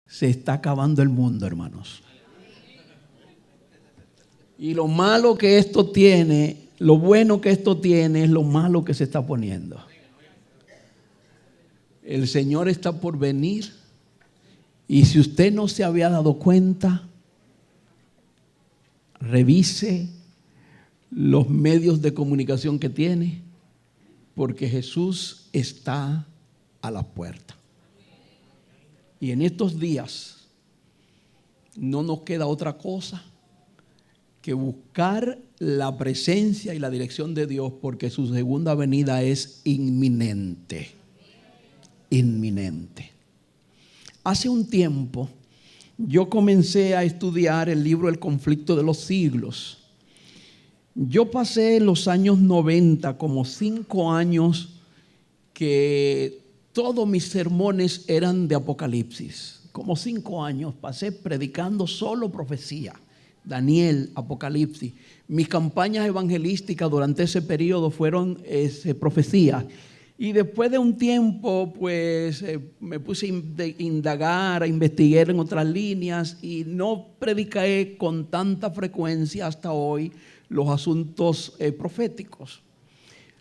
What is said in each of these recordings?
Se está acabando el mundo, hermanos. Y lo malo que esto tiene, lo bueno que esto tiene es lo malo que se está poniendo. El Señor está por venir. Y si usted no se había dado cuenta, revise los medios de comunicación que tiene, porque Jesús está a la puerta. Y en estos días no nos queda otra cosa que buscar la presencia y la dirección de Dios, porque su segunda venida es inminente. Inminente. Hace un tiempo yo comencé a estudiar el libro El conflicto de los siglos. Yo pasé en los años 90 como 5 años que todos mis sermones eran de Apocalipsis. Como 5 años pasé predicando solo profecía. Daniel, Apocalipsis. Mis campañas evangelísticas durante ese periodo fueron profecías. Y después de un tiempo, pues me puse a indagar, a investigar en otras líneas y no prediqué con tanta frecuencia hasta hoy los asuntos proféticos.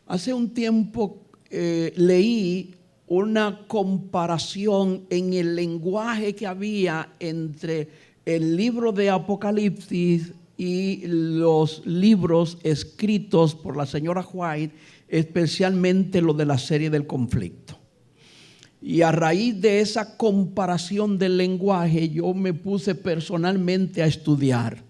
Hace un tiempo leí una comparación en el lenguaje que había entre el libro de Apocalipsis y los libros escritos por la señora White, especialmente lo de la serie del conflicto. Y a raíz de esa comparación del lenguaje, yo me puse personalmente a estudiar,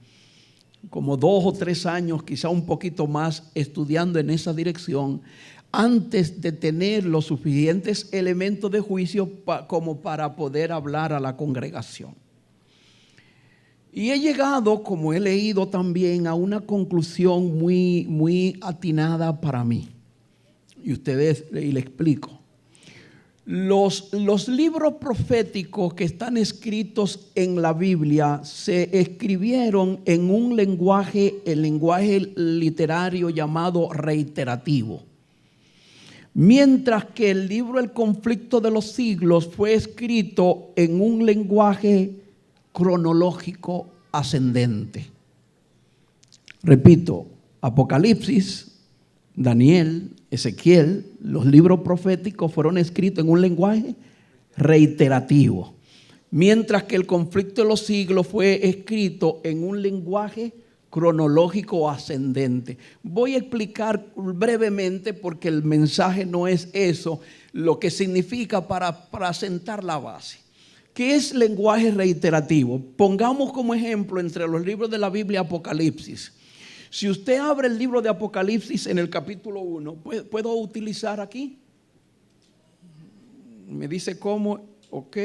como 2 o 3 años, quizá un poquito más, estudiando en esa dirección, antes de tener los suficientes elementos de juicio como para poder hablar a la congregación. Y he llegado, como he leído también, a una conclusión muy atinada para mí. Y le explico. Los libros proféticos que están escritos en la Biblia se escribieron en un lenguaje, el lenguaje literario llamado reiterativo. Mientras que el libro El conflicto de los siglos fue escrito en un lenguaje cronológico ascendente. Repito, Apocalipsis, Daniel, Ezequiel, los libros proféticos fueron escritos en un lenguaje reiterativo, mientras que el conflicto de los siglos fue escrito en un lenguaje cronológico ascendente. Voy a explicar brevemente, porque el mensaje no es eso, lo que significa para sentar la base. ¿Qué es lenguaje reiterativo? Pongamos como ejemplo entre los libros de la Biblia Apocalipsis. Si usted abre el libro de Apocalipsis en el capítulo 1, ¿puedo utilizar aquí? Me dice cómo, ok.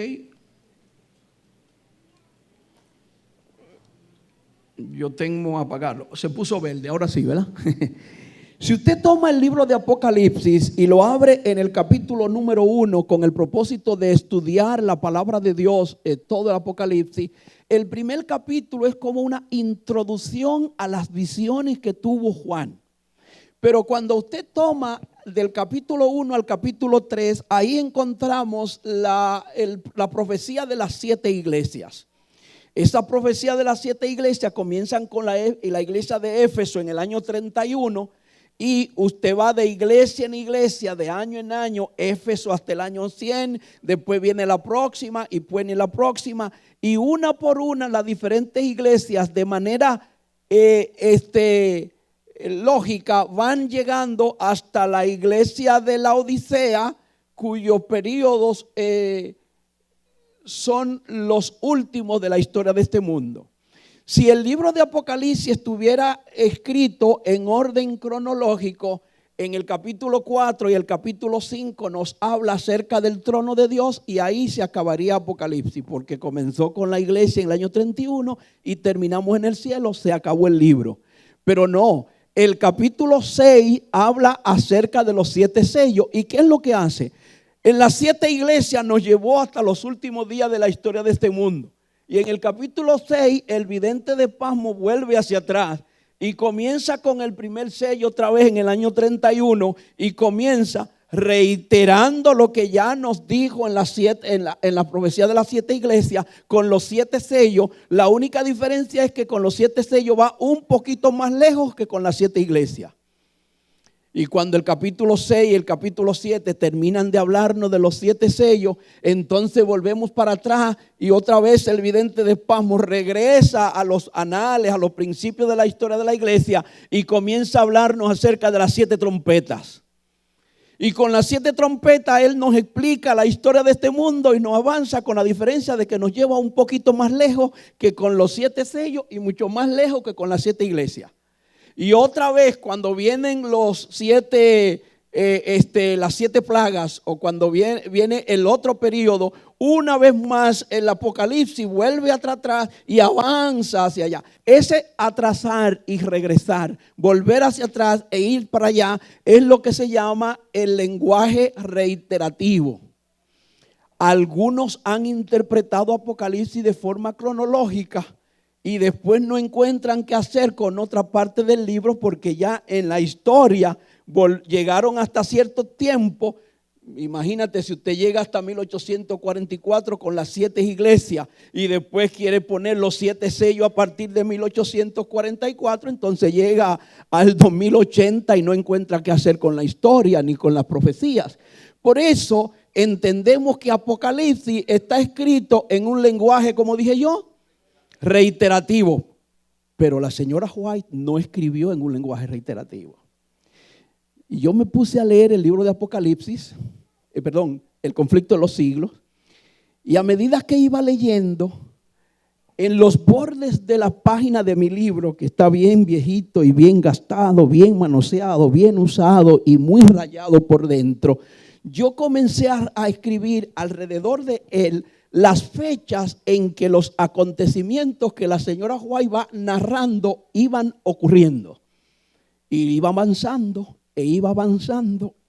Yo tengo que apagarlo. Se puso verde, ahora sí, ¿verdad? Si usted toma el libro de Apocalipsis y lo abre en el capítulo número 1 con el propósito de estudiar la palabra de Dios, todo el Apocalipsis, el primer capítulo es como una introducción a las visiones que tuvo Juan. Pero cuando usted toma del capítulo 1 al capítulo 3, ahí encontramos la profecía de las 7 iglesias. Esa profecía de las 7 iglesias comienzan con la iglesia de Éfeso en el año 31. Y usted va de iglesia en iglesia, de año en año, Éfeso hasta el año 100, después viene la próxima y pues viene la próxima. Y una por una las diferentes iglesias de manera lógica van llegando hasta la iglesia de la Odisea, cuyos periodos son los últimos de la historia de este mundo. Si el libro de Apocalipsis estuviera escrito en orden cronológico, en el capítulo 4 y el capítulo 5 nos habla acerca del trono de Dios, y ahí se acabaría Apocalipsis, porque comenzó con la iglesia en el año 31 y terminamos en el cielo, se acabó el libro. Pero no, el capítulo 6 habla acerca de los 7 sellos. ¿Y qué es lo que hace? En las 7 iglesias nos llevó hasta los últimos días de la historia de este mundo. Y en el capítulo 6, el vidente de Pasmo vuelve hacia atrás y comienza con el primer sello otra vez en el año 31 y comienza reiterando lo que ya nos dijo en la profecía de las 7 iglesias, con los 7 sellos. La única diferencia es que con los 7 sellos va un poquito más lejos que con las 7 iglesias. Y cuando el capítulo 6 y el capítulo 7 terminan de hablarnos de los 7 sellos, entonces volvemos para atrás y otra vez el vidente de Patmos regresa a los anales, a los principios de la historia de la iglesia y comienza a hablarnos acerca de las 7 trompetas. Y con las 7 trompetas Él nos explica la historia de este mundo y nos avanza, con la diferencia de que nos lleva un poquito más lejos que con los 7 sellos y mucho más lejos que con las 7 iglesias. Y otra vez cuando vienen los 7, las 7 plagas, o cuando viene el otro periodo, una vez más el Apocalipsis vuelve atrás y avanza hacia allá. Ese atrasar y regresar, volver hacia atrás e ir para allá, es lo que se llama el lenguaje reiterativo. Algunos han interpretado Apocalipsis de forma cronológica y después no encuentran qué hacer con otra parte del libro, porque ya en la historia llegaron hasta cierto tiempo. Imagínate, si usted llega hasta 1844 con las 7 iglesias y después quiere poner los 7 sellos a partir de 1844, entonces llega al 2080 y no encuentra qué hacer con la historia ni con las profecías. Por eso entendemos que Apocalipsis está escrito en un lenguaje, como dije yo, reiterativo. Pero la señora White no escribió en un lenguaje reiterativo. Y yo me puse a leer el libro de Apocalipsis, el conflicto de los siglos, y a medida que iba leyendo, en los bordes de la página de mi libro, que está bien viejito y bien gastado, bien manoseado, bien usado y muy rayado por dentro, yo comencé a escribir alrededor de él las fechas en que los acontecimientos que la señora White va narrando iban ocurriendo. Y iba avanzando y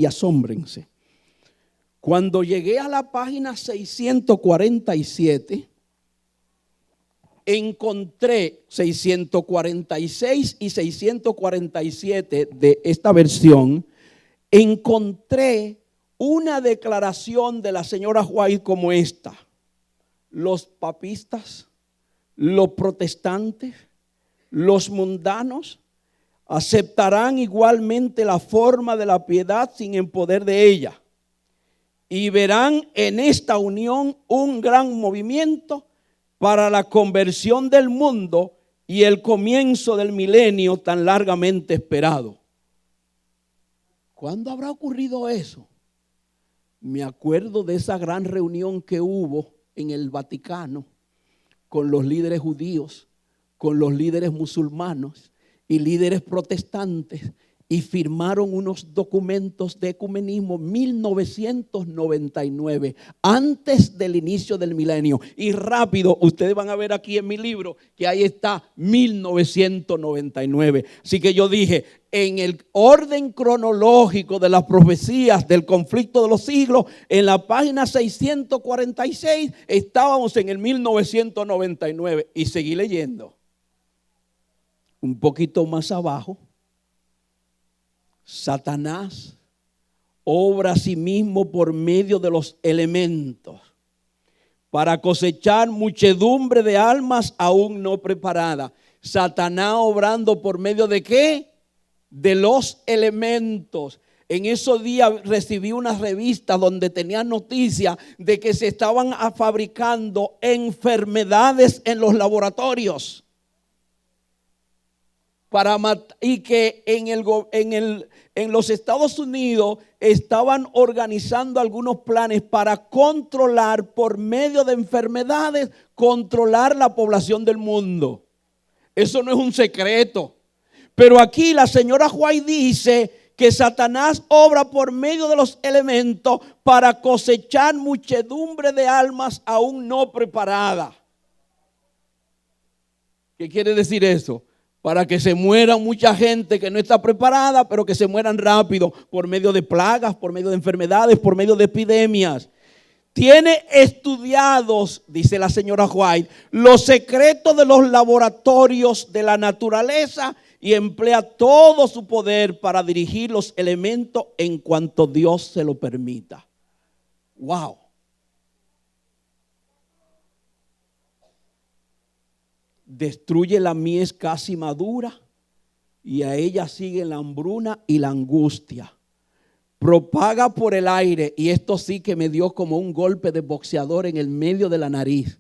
asómbrense. Cuando llegué a la página 647, encontré 646 y 647 de esta versión, encontré una declaración de la señora White como esta: los papistas, los protestantes, los mundanos aceptarán igualmente la forma de la piedad sin el poder de ella, y verán en esta unión un gran movimiento para la conversión del mundo y el comienzo del milenio tan largamente esperado. ¿Cuándo habrá ocurrido eso? Me acuerdo de esa gran reunión que hubo en el Vaticano con los líderes judíos, con los líderes musulmanos y líderes protestantes, y firmaron unos documentos de ecumenismo 1999, antes del inicio del milenio. Y rápido, ustedes van a ver aquí en mi libro que ahí está 1999. Así que yo dije, en el orden cronológico de las profecías del conflicto de los siglos, en la página 646 estábamos en el 1999, y seguí leyendo. Un poquito más abajo, Satanás obra a sí mismo por medio de los elementos para cosechar muchedumbre de almas aún no preparadas. Satanás obrando por medio de ¿qué? De los elementos. En esos días recibí una revista donde tenía noticias de que se estaban fabricando enfermedades en los laboratorios. Y que en los Estados Unidos estaban organizando algunos planes para controlar, por medio de enfermedades, controlar la población del mundo. Eso no es un secreto. Pero aquí la señora White dice que Satanás obra por medio de los elementos para cosechar muchedumbre de almas aún no preparadas. ¿Qué quiere decir eso? Para que se muera mucha gente que no está preparada, pero que se mueran rápido por medio de plagas, por medio de enfermedades, por medio de epidemias. Tiene estudiados, dice la señora White, los secretos de los laboratorios de la naturaleza y emplea todo su poder para dirigir los elementos en cuanto Dios se lo permita. ¡Wow! Destruye la mies casi madura y a ella sigue la hambruna y la angustia. Propaga por el aire, y esto sí que me dio como un golpe de boxeador en el medio de la nariz.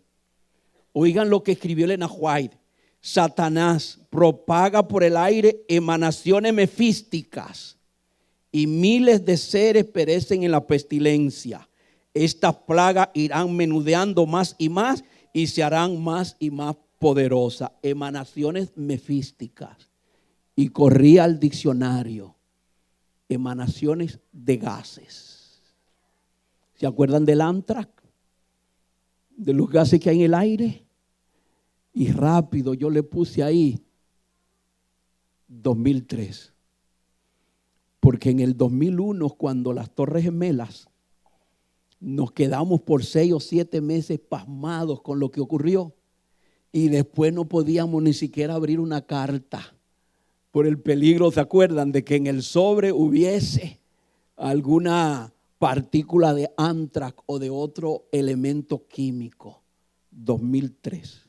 Oigan lo que escribió Elena White. Satanás propaga por el aire emanaciones mefísticas y miles de seres perecen en la pestilencia. Estas plagas irán menudeando más y se harán más y más poderosas. Emanaciones mefísticas. Y corría al diccionario. Emanaciones de gases. ¿Se acuerdan del antrax? De los gases que hay en el aire. Y rápido yo le puse ahí 2003. Porque en el 2001, cuando las Torres Gemelas, nos quedamos por 6 o 7 meses pasmados con lo que ocurrió. Y después no podíamos ni siquiera abrir una carta. Por el peligro, ¿se acuerdan? De que en el sobre hubiese alguna partícula de antrax o de otro elemento químico. 2003.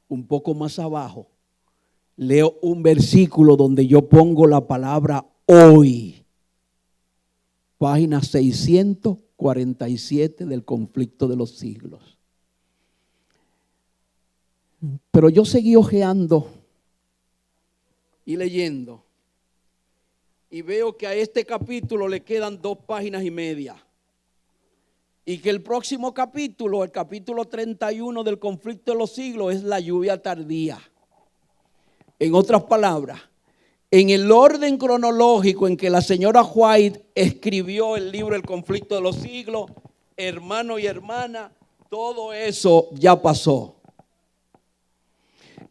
Un poco más abajo, leo un versículo donde yo pongo la palabra hoy. Página 647 del Conflicto de los Siglos. Pero yo seguí hojeando y leyendo, y veo que a este capítulo le quedan 2 páginas y media, y que el próximo capítulo, el capítulo 31 del Conflicto de los Siglos, es la lluvia tardía. En otras palabras, en el orden cronológico en que la señora White escribió el libro El Conflicto de los Siglos, hermano y hermana, todo eso ya pasó.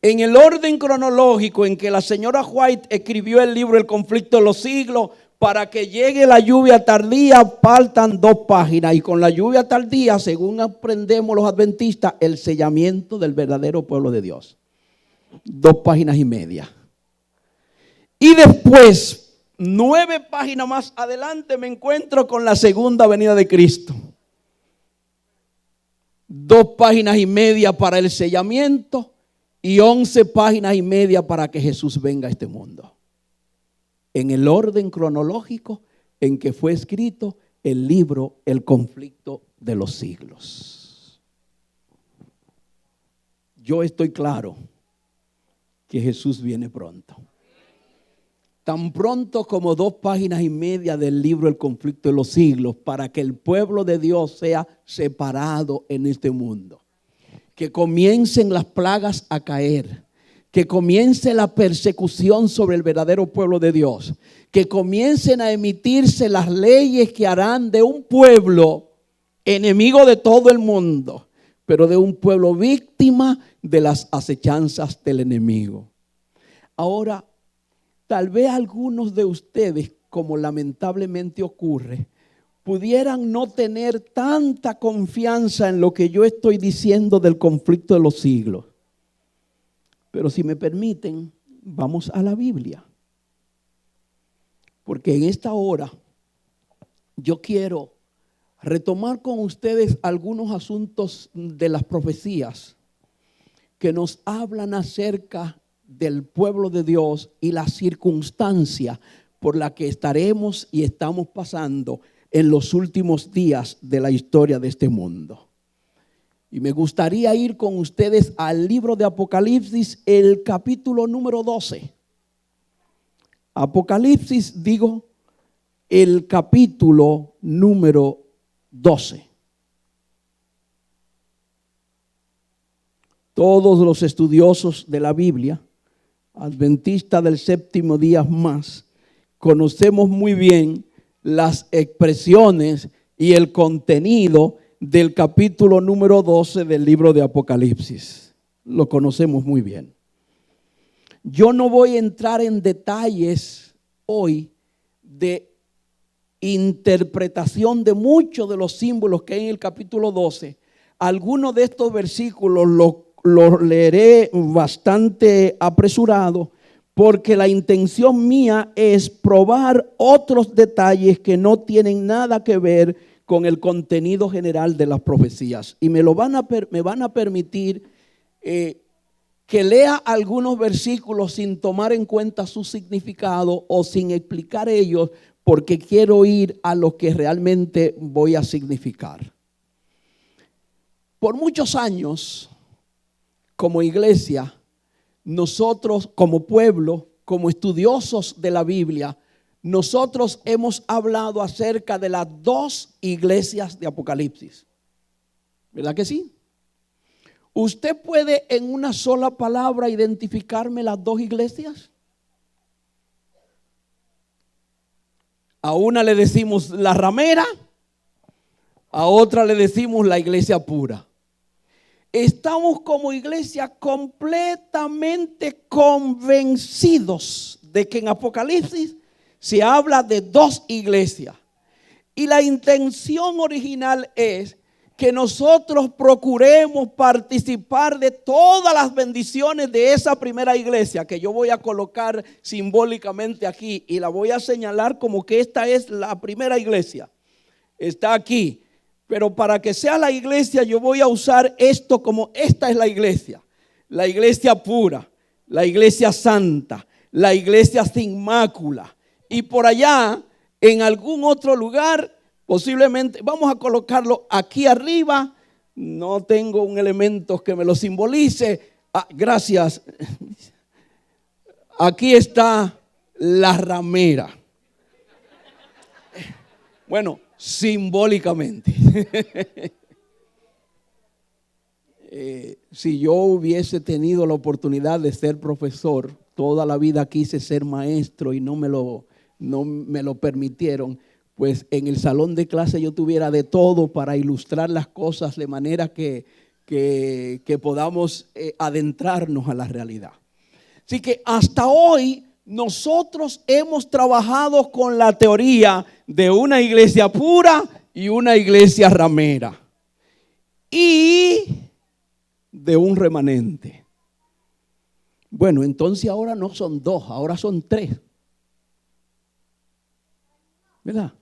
En el orden cronológico en que la señora White escribió el libro El Conflicto de los Siglos, para que llegue la lluvia tardía faltan 2 páginas. Y con la lluvia tardía, según aprendemos los adventistas, el sellamiento del verdadero pueblo de Dios. 2 páginas y media. Y después, 9 páginas más adelante, me encuentro con la segunda venida de Cristo. 2 páginas y media para el sellamiento. Y 11 páginas y media para que Jesús venga a este mundo. En el orden cronológico en que fue escrito el libro El Conflicto de los Siglos. Yo estoy claro que Jesús viene pronto. Tan pronto como 2 páginas y media del libro El Conflicto de los Siglos, para que el pueblo de Dios sea separado en este mundo. Que comiencen las plagas a caer, que comience la persecución sobre el verdadero pueblo de Dios, que comiencen a emitirse las leyes que harán de un pueblo enemigo de todo el mundo, pero de un pueblo víctima de las acechanzas del enemigo. Ahora, tal vez algunos de ustedes, como lamentablemente ocurre, pudieran no tener tanta confianza en lo que yo estoy diciendo del conflicto de los siglos. Pero si me permiten, vamos a la Biblia. Porque en esta hora yo quiero retomar con ustedes algunos asuntos de las profecías que nos hablan acerca del pueblo de Dios y la circunstancia por la que estaremos y estamos pasando en los últimos días de la historia de este mundo. Y me gustaría ir con ustedes al libro de Apocalipsis, el capítulo número 12. Apocalipsis, digo, el capítulo número 12. Todos los estudiosos de la Biblia, adventistas del séptimo día más, conocemos muy bien las expresiones y el contenido del capítulo número 12 del libro de Apocalipsis. Lo conocemos muy bien. Yo no voy a entrar en detalles hoy de interpretación de muchos de los símbolos que hay en el capítulo 12. Algunos de estos versículos los leeré bastante apresurado, porque la intención mía es probar otros detalles que no tienen nada que ver con el contenido general de las profecías. Y me van a permitir que lea algunos versículos sin tomar en cuenta su significado o sin explicar ellos, porque quiero ir a lo que realmente voy a significar. Por muchos años, como iglesia, nosotros como pueblo, como estudiosos de la Biblia, nosotros hemos hablado acerca de las dos iglesias de Apocalipsis. ¿Verdad que sí? ¿Usted puede en una sola palabra identificarme las dos iglesias? A una le decimos la ramera, a otra le decimos la iglesia pura. Estamos como iglesia completamente convencidos de que en Apocalipsis se habla de dos iglesias. Y la intención original es que nosotros procuremos participar de todas las bendiciones de esa primera iglesia, que yo voy a colocar simbólicamente aquí y la voy a señalar como que esta es la primera iglesia. Está aquí. Pero para que sea la iglesia, yo voy a usar esto como esta es la iglesia pura, la iglesia santa, la iglesia sin mácula. Y por allá, en algún otro lugar, posiblemente, vamos a colocarlo aquí arriba. No tengo un elemento que me lo simbolice. Gracias. Aquí está la ramera. Bueno, simbólicamente. Si yo hubiese tenido la oportunidad de ser profesor, toda la vida quise ser maestro y no me lo permitieron, pues en el salón de clase yo tuviera de todo para ilustrar las cosas de manera que podamos adentrarnos a la realidad. Así que hasta hoy nosotros hemos trabajado con la teoría de una iglesia pura y una iglesia ramera y de un remanente. Bueno, entonces ahora no son dos, ahora son tres. ¿Verdad?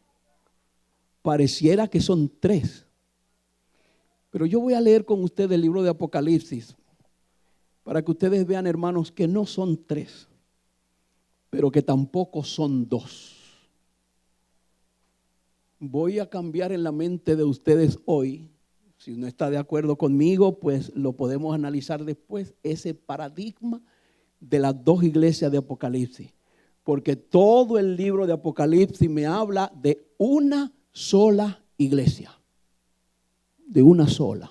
Pareciera que son tres. Pero yo voy a leer con ustedes el libro de Apocalipsis para que ustedes vean, hermanos, que no son tres, pero que tampoco son dos. Voy a cambiar en la mente de ustedes hoy. Si no está de acuerdo conmigo, pues lo podemos analizar después, ese paradigma de las dos iglesias de Apocalipsis. Porque todo el libro de Apocalipsis me habla de una sola iglesia. De una sola.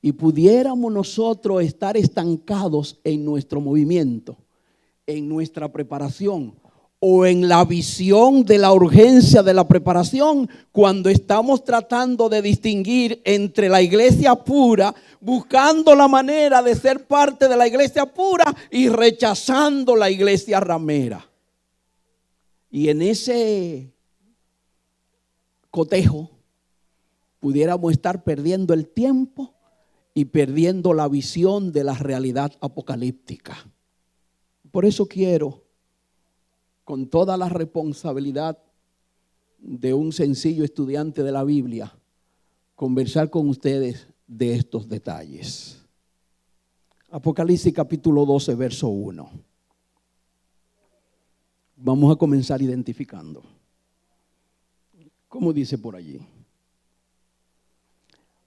Y pudiéramos nosotros estar estancados en nuestro movimiento, en nuestra preparación o en la visión de la urgencia de la preparación cuando estamos tratando de distinguir entre la iglesia pura, buscando la manera de ser parte de la iglesia pura y rechazando la iglesia ramera. Y en ese cotejo pudiéramos estar perdiendo el tiempo y perdiendo la visión de la realidad apocalíptica. Por eso quiero, con toda la responsabilidad de un sencillo estudiante de la Biblia, conversar con ustedes de estos detalles. Apocalipsis capítulo 12, verso 1. Vamos a comenzar identificando. ¿Cómo dice por allí?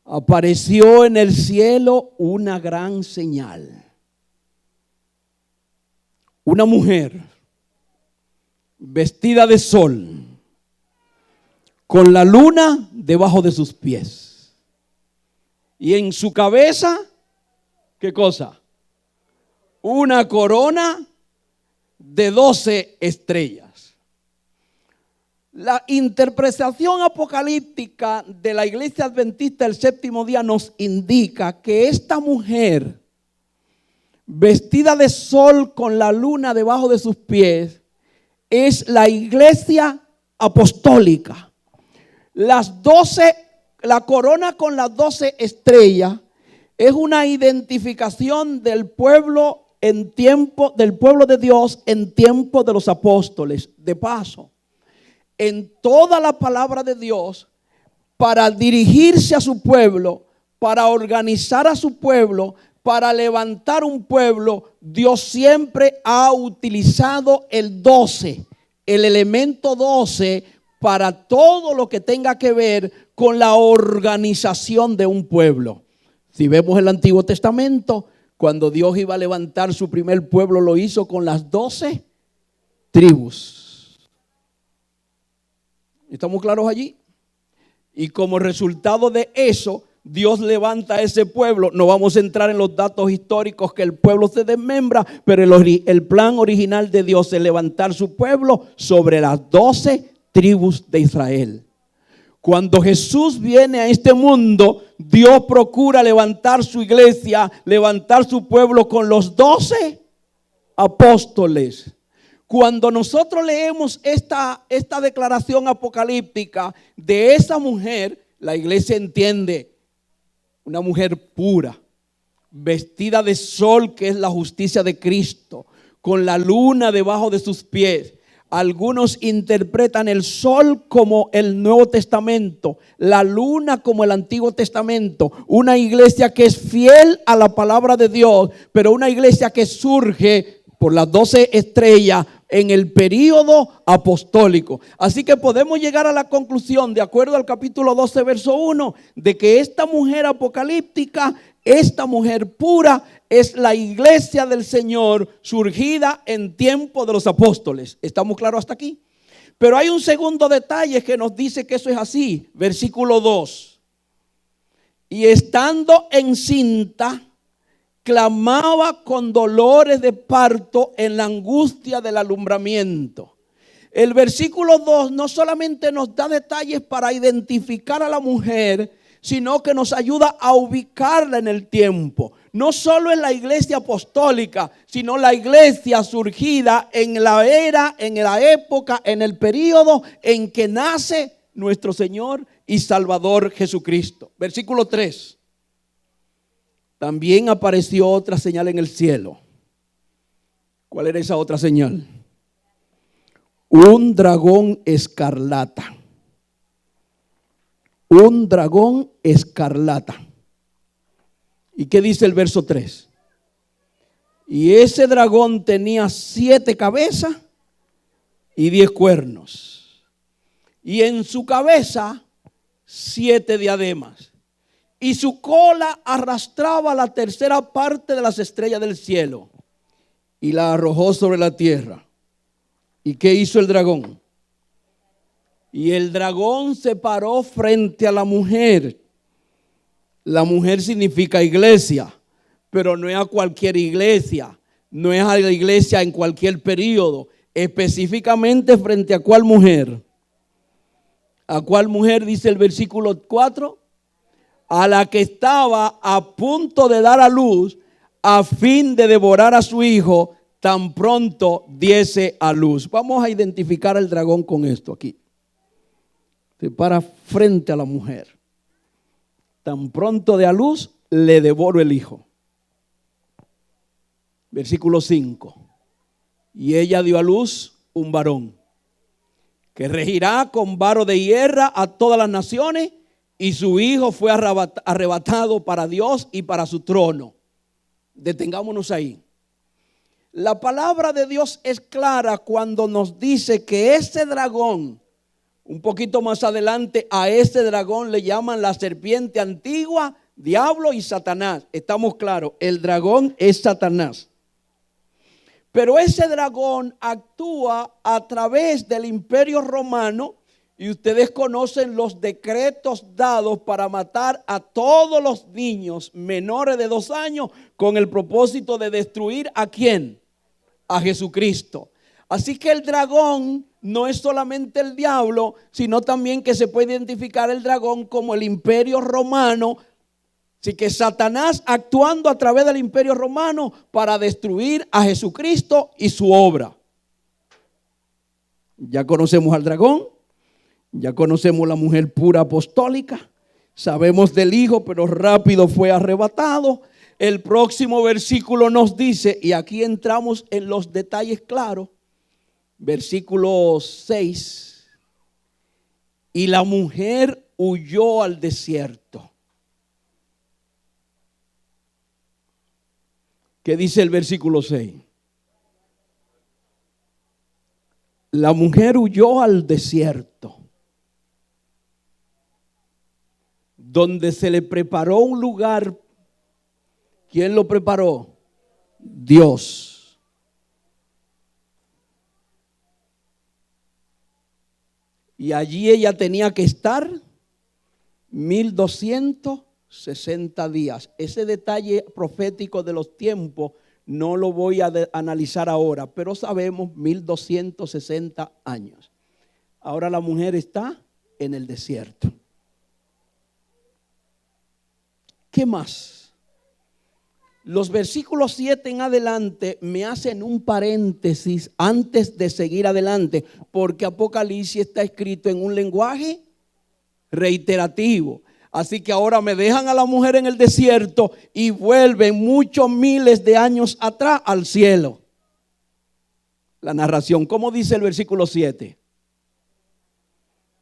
Apareció en el cielo una gran señal. Una mujer vestida de sol, con la luna debajo de sus pies. Y en su cabeza, ¿qué cosa? Una corona de 12 estrellas. La interpretación apocalíptica de la iglesia adventista del séptimo día nos indica que esta mujer, vestida de sol con la luna debajo de sus pies, es la iglesia apostólica. La corona con las 12 estrellas es una identificación del pueblo en tiempo del pueblo de Dios, en tiempo de los apóstoles. De paso, en toda la palabra de Dios, para dirigirse a su pueblo, para organizar a su pueblo, para levantar un pueblo, Dios siempre ha utilizado el 12, el elemento 12, para todo lo que tenga que ver con la organización de un pueblo. Si vemos el Antiguo Testamento, cuando Dios iba a levantar su primer pueblo, lo hizo con las 12 tribus. ¿Estamos claros allí? Y como resultado de eso, Dios levanta a ese pueblo. No vamos a entrar en los datos históricos que el pueblo se desmembra, pero el plan original de Dios es levantar su pueblo sobre las 12 tribus de Israel. Cuando Jesús viene a este mundo, Dios procura levantar su iglesia, levantar su pueblo con los 12 apóstoles. Cuando nosotros leemos esta declaración apocalíptica de esa mujer, la iglesia entiende una mujer pura, vestida de sol, que es la justicia de Cristo, con la luna debajo de sus pies. Algunos interpretan el sol como el Nuevo Testamento, la luna como el Antiguo Testamento. Una iglesia que es fiel a la palabra de Dios, pero una iglesia que surge por las 12 estrellas en el período apostólico. Así que podemos llegar a la conclusión, de acuerdo al capítulo 12, verso 1, de que esta mujer apocalíptica, esta mujer pura, es la iglesia del Señor surgida en tiempo de los apóstoles. ¿Estamos claros hasta aquí? Pero hay un segundo detalle que nos dice que eso es así. Versículo 2. Y estando encinta, clamaba con dolores de parto en la angustia del alumbramiento. El versículo 2 no solamente nos da detalles para identificar a la mujer, sino que nos ayuda a ubicarla en el tiempo. No solo en la iglesia apostólica, sino la iglesia surgida en la era, en la época, en el periodo en que nace nuestro Señor y Salvador Jesucristo. Versículo 3. También apareció otra señal en el cielo. ¿Cuál era esa otra señal? Un dragón escarlata. Un dragón escarlata. ¿Y qué dice el verso 3? Y ese dragón tenía 7 cabezas y 10 cuernos. Y en su cabeza 7 diademas. Y su cola arrastraba la tercera parte de las estrellas del cielo. Y la arrojó sobre la tierra. ¿Y qué hizo el dragón? Y el dragón se paró frente a la mujer. La mujer significa iglesia, pero no es a cualquier iglesia. No es a la iglesia en cualquier periodo. Específicamente frente a cuál mujer. ¿A cuál mujer dice el versículo 4? A la que estaba a punto de dar a luz a fin de devorar a su hijo tan pronto diese a luz. Vamos a identificar al dragón con esto aquí. Se para frente a la mujer. Tan pronto de a luz, le devoro el hijo. Versículo 5. Y ella dio a luz un varón, que regirá con varo de hierro a todas las naciones, y su hijo fue arrebatado para Dios y para su trono. Detengámonos ahí. La palabra de Dios es clara cuando nos dice que ese dragón, un poquito más adelante, a ese dragón le llaman la serpiente antigua, diablo y Satanás. Estamos claros, el dragón es Satanás. Pero ese dragón actúa a través del Imperio Romano, y ustedes conocen los decretos dados para matar a todos los niños menores de 2 años con el propósito de destruir ¿a quién? A Jesucristo. Así que el dragón no es solamente el diablo, sino también que se puede identificar el dragón como el Imperio Romano. Así que Satanás actuando a través del Imperio Romano para destruir a Jesucristo y su obra. Ya conocemos al dragón, ya conocemos la mujer pura apostólica, sabemos del hijo, pero rápido fue arrebatado. El próximo versículo nos dice, y aquí entramos en los detalles claros, versículo 6, y la mujer huyó al desierto. ¿Qué dice el versículo 6? La mujer huyó al desierto, donde se le preparó un lugar. ¿Quién lo preparó? Dios. Y allí ella tenía que estar 1260 días. Ese detalle profético de los tiempos no lo voy a analizar ahora, pero sabemos 1260 años. Ahora la mujer está en el desierto. ¿Qué más? Los versículos 7 en adelante me hacen un paréntesis antes de seguir adelante, porque Apocalipsis está escrito en un lenguaje reiterativo. Así que ahora me dejan a la mujer en el desierto y vuelven muchos miles de años atrás al cielo. La narración, ¿cómo dice el versículo 7?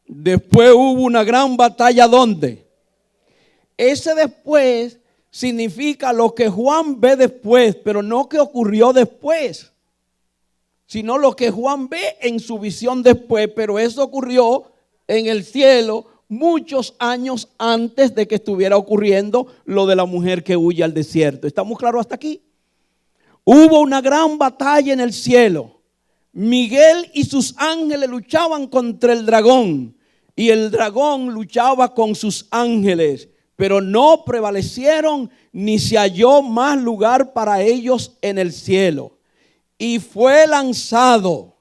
Después hubo una gran batalla, ¿dónde? Ese después significa lo que Juan ve después, pero no que ocurrió después, sino lo que Juan ve en su visión después, pero eso ocurrió en el cielo muchos años antes de que estuviera ocurriendo lo de la mujer que huye al desierto. ¿Estamos claros hasta aquí? Hubo una gran batalla en el cielo. Miguel y sus ángeles luchaban contra el dragón, y el dragón luchaba con sus ángeles, pero no prevalecieron ni se halló más lugar para ellos en el cielo. Y fue lanzado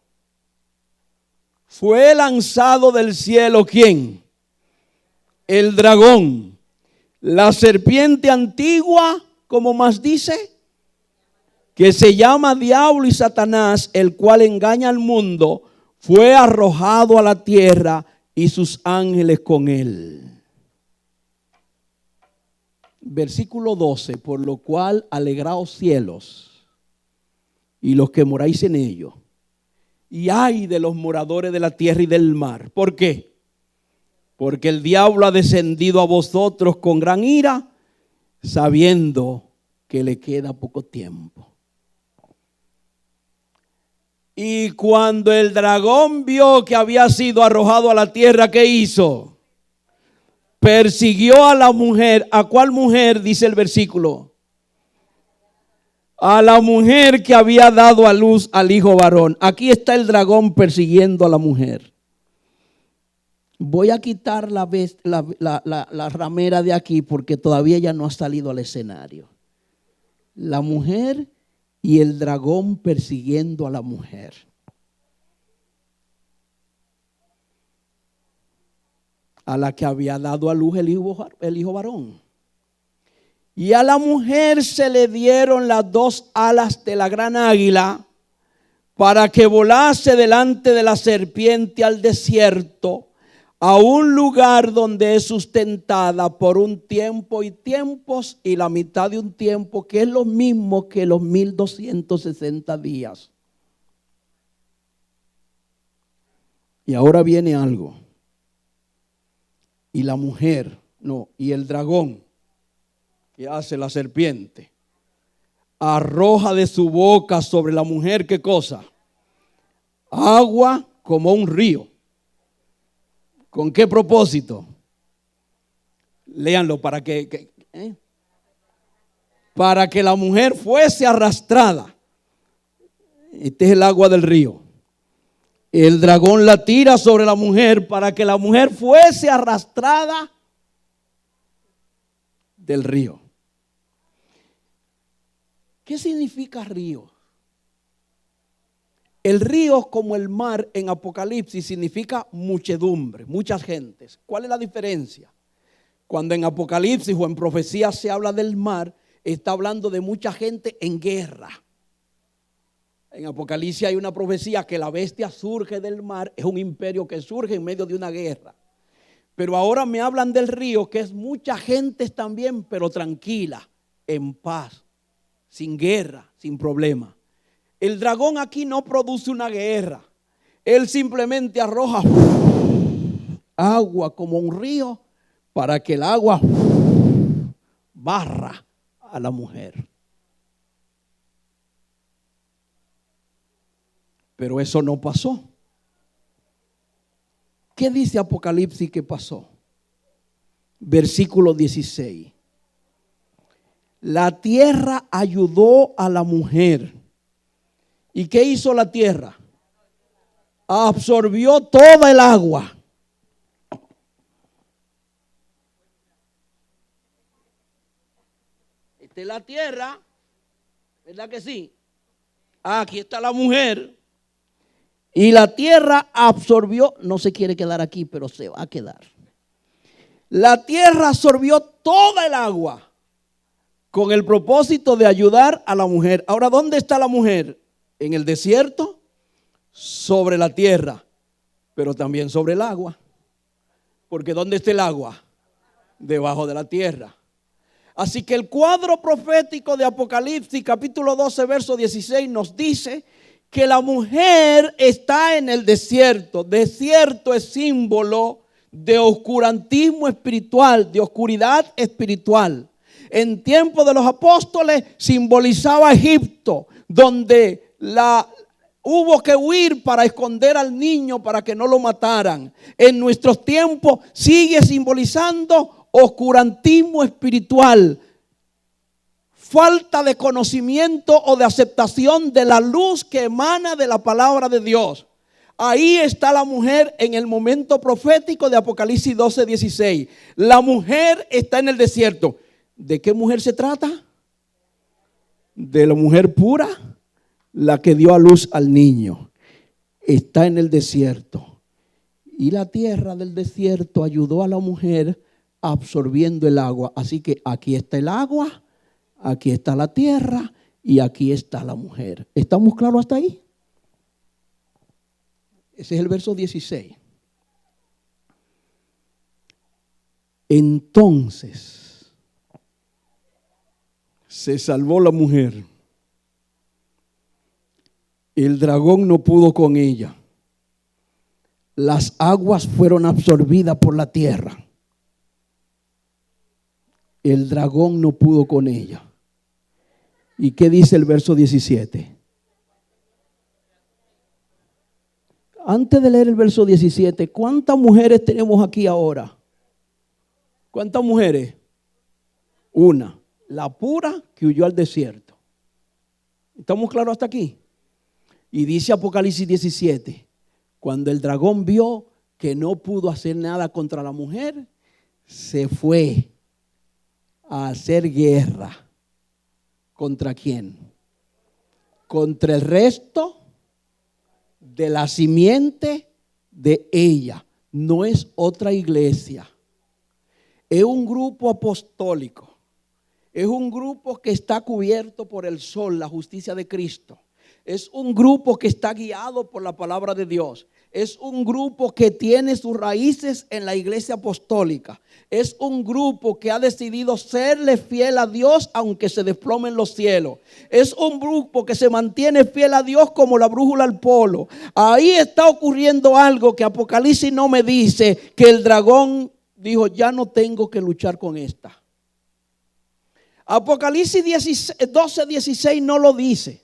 del cielo, ¿quién? El dragón, la serpiente antigua, como más dice, que se llama Diablo y Satanás, el cual engaña al mundo, fue arrojado a la tierra y sus ángeles con él. Versículo 12, por lo cual alegraos cielos y los que moráis en ellos, y ay de los moradores de la tierra y del mar. ¿Por qué? Porque el diablo ha descendido a vosotros con gran ira, sabiendo que le queda poco tiempo. Y cuando el dragón vio que había sido arrojado a la tierra, ¿qué hizo? Persiguió a la mujer. ¿A cuál mujer? Dice el versículo. A la mujer que había dado a luz al hijo varón. Aquí está el dragón persiguiendo a la mujer. Voy a quitar la ramera de aquí porque todavía ella no ha salido al escenario. La mujer y el dragón persiguiendo a la mujer. A la que había dado a luz el hijo varón. Y a la mujer se le dieron las dos alas de la gran águila para que volase delante de la serpiente al desierto, a un lugar donde es sustentada por un tiempo y tiempos y la mitad de un tiempo, que es lo mismo que los 1260 días. Y ahora viene algo. Y la mujer, y el dragón, que hace la serpiente, arroja de su boca sobre la mujer, ¿qué cosa? Agua como un río. ¿Con qué propósito? Léanlo para para que la mujer fuese arrastrada. Este es el agua del río. El dragón la tira sobre la mujer para que la mujer fuese arrastrada del río. ¿Qué significa río? El río, como el mar en Apocalipsis, significa muchedumbre, muchas gentes. ¿Cuál es la diferencia? Cuando en Apocalipsis o en profecía se habla del mar, está hablando de mucha gente en guerra. En Apocalipsis hay una profecía que la bestia surge del mar, es un imperio que surge en medio de una guerra. Pero ahora me hablan del río, que es mucha gente también, pero tranquila, en paz, sin guerra, sin problema. El dragón aquí no produce una guerra. Él simplemente arroja agua como un río para que el agua barra a la mujer. Pero eso no pasó. ¿Qué dice Apocalipsis que pasó? Versículo 16. La tierra ayudó a la mujer. ¿Y qué hizo la tierra? Absorbió toda el agua. Esta es la tierra, ¿verdad que sí? Aquí está la mujer. Y la tierra absorbió, no se quiere quedar aquí, pero se va a quedar. La tierra absorbió toda el agua con el propósito de ayudar a la mujer. Ahora, ¿dónde está la mujer? En el desierto, sobre la tierra, pero también sobre el agua. Porque ¿dónde está el agua? Debajo de la tierra. Así que el cuadro profético de Apocalipsis, capítulo 12, verso 16, nos dice que la mujer está en el desierto. Desierto es símbolo de oscurantismo espiritual, de oscuridad espiritual. En tiempo de los apóstoles simbolizaba Egipto, donde hubo que huir para esconder al niño para que no lo mataran. En nuestros tiempos sigue simbolizando oscurantismo espiritual, falta de conocimiento o de aceptación de la luz que emana de la palabra de Dios. Ahí está la mujer en el momento profético de Apocalipsis 12, 16. La mujer está en el desierto. ¿De qué mujer se trata? De la mujer pura, la que dio a luz al niño. Está en el desierto. Y la tierra del desierto ayudó a la mujer absorbiendo el agua. Así que aquí está el agua, aquí está la tierra y aquí está la mujer. ¿Estamos claros hasta ahí? Ese es el verso 16. Entonces se salvó la mujer. El dragón no pudo con ella. Las aguas fueron absorbidas por la tierra. El dragón no pudo con ella. ¿Y qué dice el verso 17? Antes de leer el verso 17, ¿cuántas mujeres tenemos aquí ahora? ¿Cuántas mujeres? Una, la pura que huyó al desierto. ¿Estamos claros hasta aquí? Y dice Apocalipsis 17, cuando el dragón vio que no pudo hacer nada contra la mujer, se fue a hacer guerra. ¿Contra quién? Contra el resto de la simiente de ella. No es otra iglesia. Es un grupo apostólico. Es un grupo que está cubierto por el sol, la justicia de Cristo. Es un grupo que está guiado por la palabra de Dios. Es un grupo que tiene sus raíces en la iglesia apostólica. Es un grupo que ha decidido serle fiel a Dios aunque se desplomen los cielos. Es un grupo que se mantiene fiel a Dios como la brújula al polo. Ahí está ocurriendo algo que Apocalipsis no me dice, que el dragón dijo, ya no tengo que luchar con esta. Apocalipsis 12, 16 no lo dice.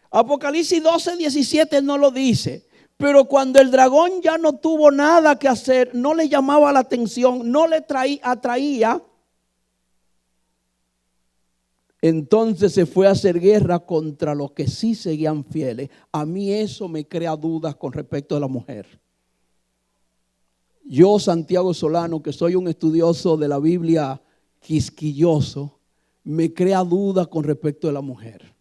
Apocalipsis 12, 17 no lo dice. Pero cuando el dragón ya no tuvo nada que hacer, no le llamaba la atención, no le atraía, entonces se fue a hacer guerra contra los que sí seguían fieles. A mí eso me crea dudas con respecto a la mujer. Yo, Santiago Solano, que soy un estudioso de la Biblia quisquilloso, me crea dudas con respecto a la mujer.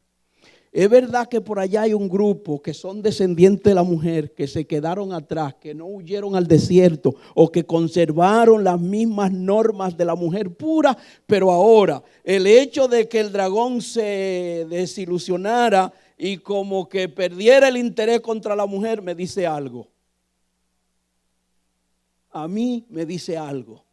Es verdad que por allá hay un grupo que son descendientes de la mujer, que se quedaron atrás, que no huyeron al desierto o que conservaron las mismas normas de la mujer pura, pero ahora el hecho de que el dragón se desilusionara y como que perdiera el interés contra la mujer me dice algo. A mí me dice algo.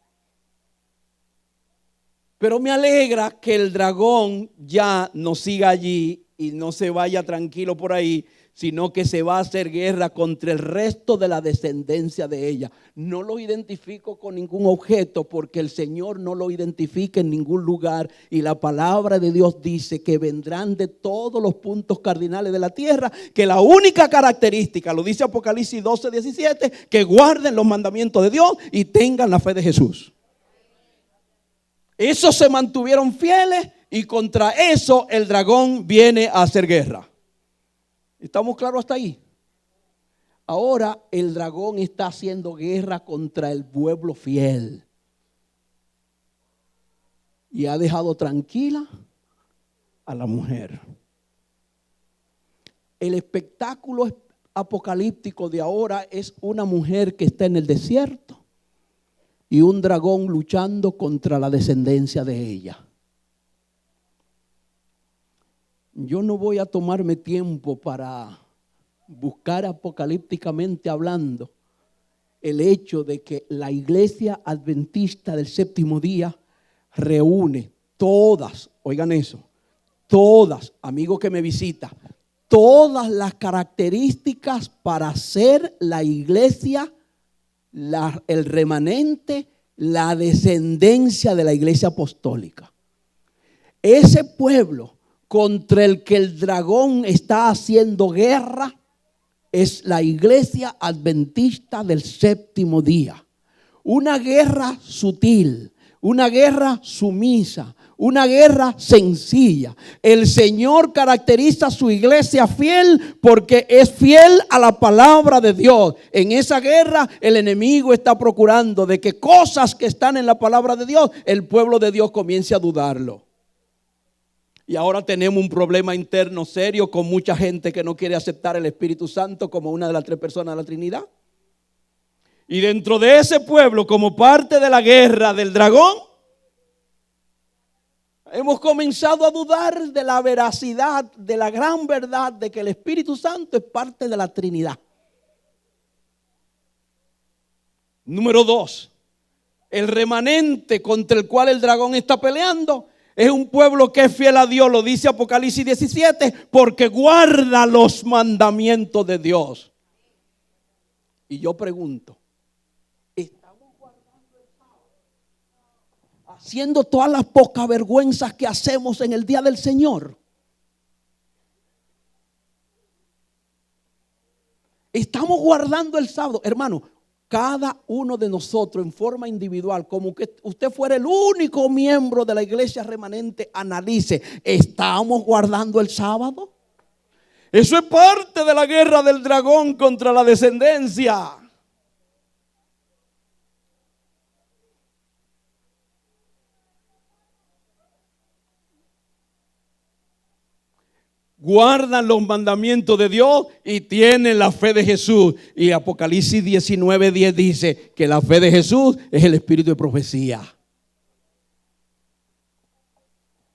Pero me alegra que el dragón ya no siga allí y no se vaya tranquilo por ahí, sino que se va a hacer guerra contra el resto de la descendencia de ella. No lo identifico con ningún objeto porque el Señor no lo identifica en ningún lugar. Y la palabra de Dios dice que vendrán de todos los puntos cardinales de la tierra, que la única característica, lo dice Apocalipsis 12:17, que guarden los mandamientos de Dios y tengan la fe de Jesús. Esos se mantuvieron fieles y contra eso el dragón viene a hacer guerra. ¿Estamos claros hasta ahí? Ahora el dragón está haciendo guerra contra el pueblo fiel. Y ha dejado tranquila a la mujer. El espectáculo apocalíptico de ahora es una mujer que está en el desierto y un dragón luchando contra la descendencia de ella. Yo no voy a tomarme tiempo para buscar apocalípticamente hablando el hecho de que la iglesia adventista del séptimo día reúne todas, oigan eso, todas, amigo que me visita, todas las características para ser la iglesia, el remanente, la descendencia de la iglesia apostólica. Ese pueblo contra el que el dragón está haciendo guerra es la iglesia adventista del séptimo día. Una guerra sutil, una guerra sumisa, una guerra sencilla. El Señor caracteriza a su iglesia fiel porque es fiel a la palabra de Dios. En esa guerra el enemigo está procurando de que cosas que están en la palabra de Dios, el pueblo de Dios comience a dudarlo. Y ahora tenemos un problema interno serio con mucha gente que no quiere aceptar el Espíritu Santo como una de las tres personas de la Trinidad. Y dentro de ese pueblo, como parte de la guerra del dragón, hemos comenzado a dudar de la veracidad, de la gran verdad de que el Espíritu Santo es parte de la Trinidad. Número 2, el remanente contra el cual el dragón está peleando es un pueblo que es fiel a Dios, lo dice Apocalipsis 17, porque guarda los mandamientos de Dios. Y yo pregunto, ¿estamos guardando el sábado? Haciendo todas las pocas vergüenzas que hacemos en el día del Señor. Estamos guardando el sábado, hermano. Cada uno de nosotros en forma individual, como que usted fuera el único miembro de la iglesia remanente, analice, ¿estamos guardando el sábado? Eso es parte de la guerra del dragón contra la descendencia. Guardan los mandamientos de Dios y tienen la fe de Jesús. Y Apocalipsis 19:10 dice que la fe de Jesús es el espíritu de profecía.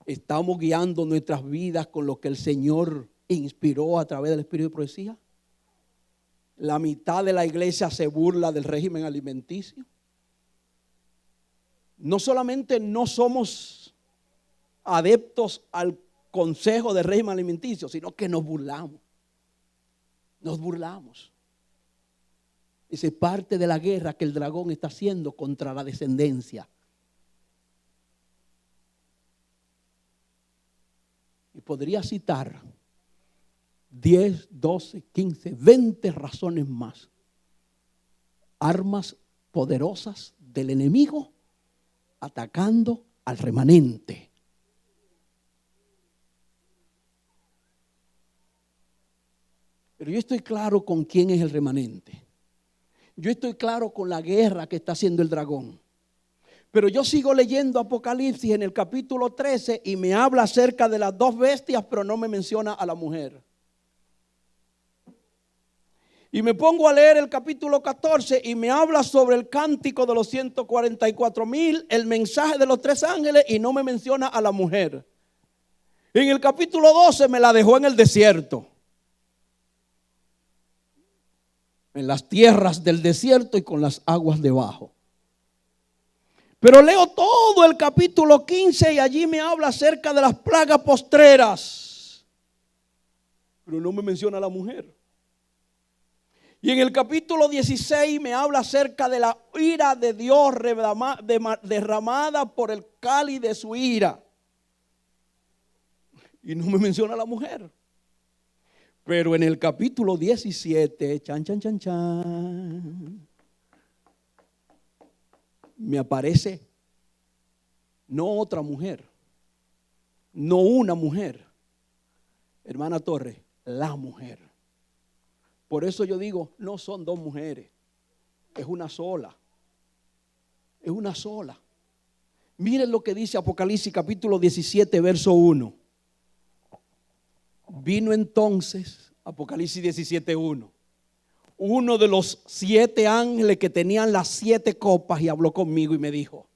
¿Estamos guiando nuestras vidas con lo que el Señor inspiró a través del espíritu de profecía? La mitad de la iglesia se burla del régimen alimenticio. No solamente no somos adeptos al consejo de régimen alimenticio, sino que nos burlamos. Nos burlamos. Esa es parte de la guerra que el dragón está haciendo contra la descendencia. Y podría citar 10, 12, 15, 20 razones más. Armas poderosas del enemigo atacando al remanente. Pero yo estoy claro con quién es el remanente. Yo estoy claro con la guerra que está haciendo el dragón. Pero yo sigo leyendo Apocalipsis en el capítulo 13 y me habla acerca de las dos bestias, pero no me menciona a la mujer. Y me pongo a leer el capítulo 14 y me habla sobre el cántico de los 144,000, el mensaje de los 3 ángeles y no me menciona a la mujer. En el capítulo 12 me la dejó en el desierto. En las tierras del desierto y con las aguas debajo. Pero leo todo el capítulo 15 y allí me habla acerca de las plagas postreras. Pero no me menciona a la mujer. Y en el capítulo 16 me habla acerca de la ira de Dios derramada por el cáliz de su ira. Y no me menciona a la mujer. Pero en el capítulo 17, me aparece no otra mujer, no una mujer, hermana Torres, la mujer. Por eso yo digo, no son dos mujeres, es una sola. Es una sola. Miren lo que dice Apocalipsis capítulo 17, verso 1. Vino entonces, Apocalipsis 17:1, uno de los 7 ángeles que tenían las 7 copas y habló conmigo y me dijo: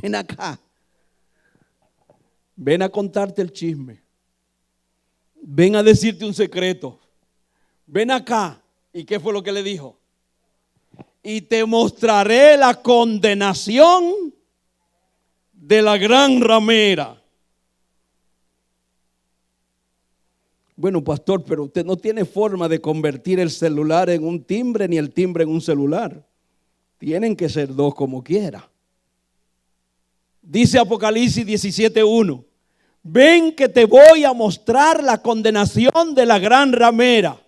ven acá, ven a contarte el chisme, ven a decirte un secreto, ven acá. ¿Y qué fue lo que le dijo? Y te mostraré la condenación de la gran ramera. Bueno, pastor, pero usted no tiene forma de convertir el celular en un timbre ni el timbre en un celular. Tienen que ser dos como quiera. Dice Apocalipsis 17:1. Ven que te voy a mostrar la condenación de la gran ramera,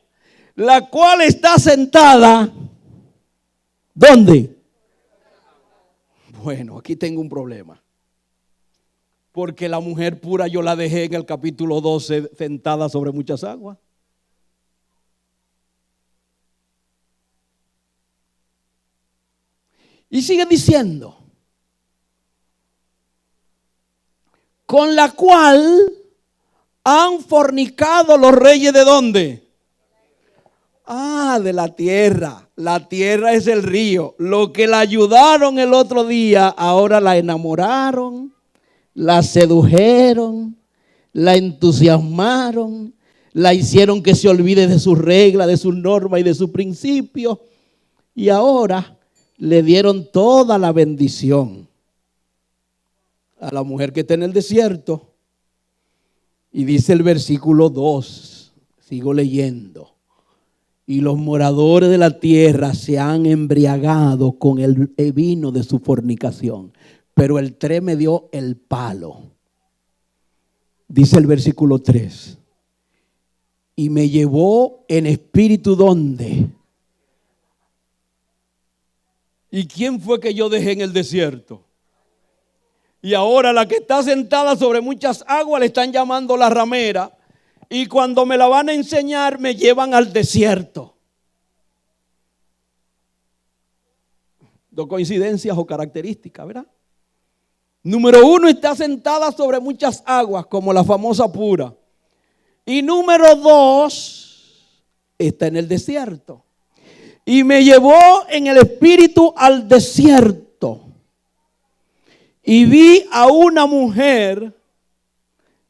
la cual está sentada. ¿Dónde? Bueno, aquí tengo un problema. Porque la mujer pura yo la dejé en el capítulo 12 sentada sobre muchas aguas. Y sigue diciendo, con la cual han fornicado los reyes ¿de dónde? De la tierra. La tierra es el río. Lo que la ayudaron el otro día, ahora la enamoraron, la sedujeron, la entusiasmaron, la hicieron que se olvide de sus reglas, de sus normas y de sus principios. Y ahora le dieron toda la bendición a la mujer que está en el desierto. Y dice el versículo 2, sigo leyendo. Y los moradores de la tierra se han embriagado con el vino de su fornicación. Pero el 3 me dio el palo. Dice el versículo 3. Y me llevó en espíritu ¿dónde? ¿Y quién fue que yo dejé en el desierto? Y ahora la que está sentada sobre muchas aguas le están llamando la ramera. Y cuando me la van a enseñar me llevan al desierto. ¿Dos coincidencias o características, verdad? Número 1, está sentada sobre muchas aguas como la famosa pura. Y número 2, está en el desierto. Y me llevó en el espíritu al desierto. Y vi a una mujer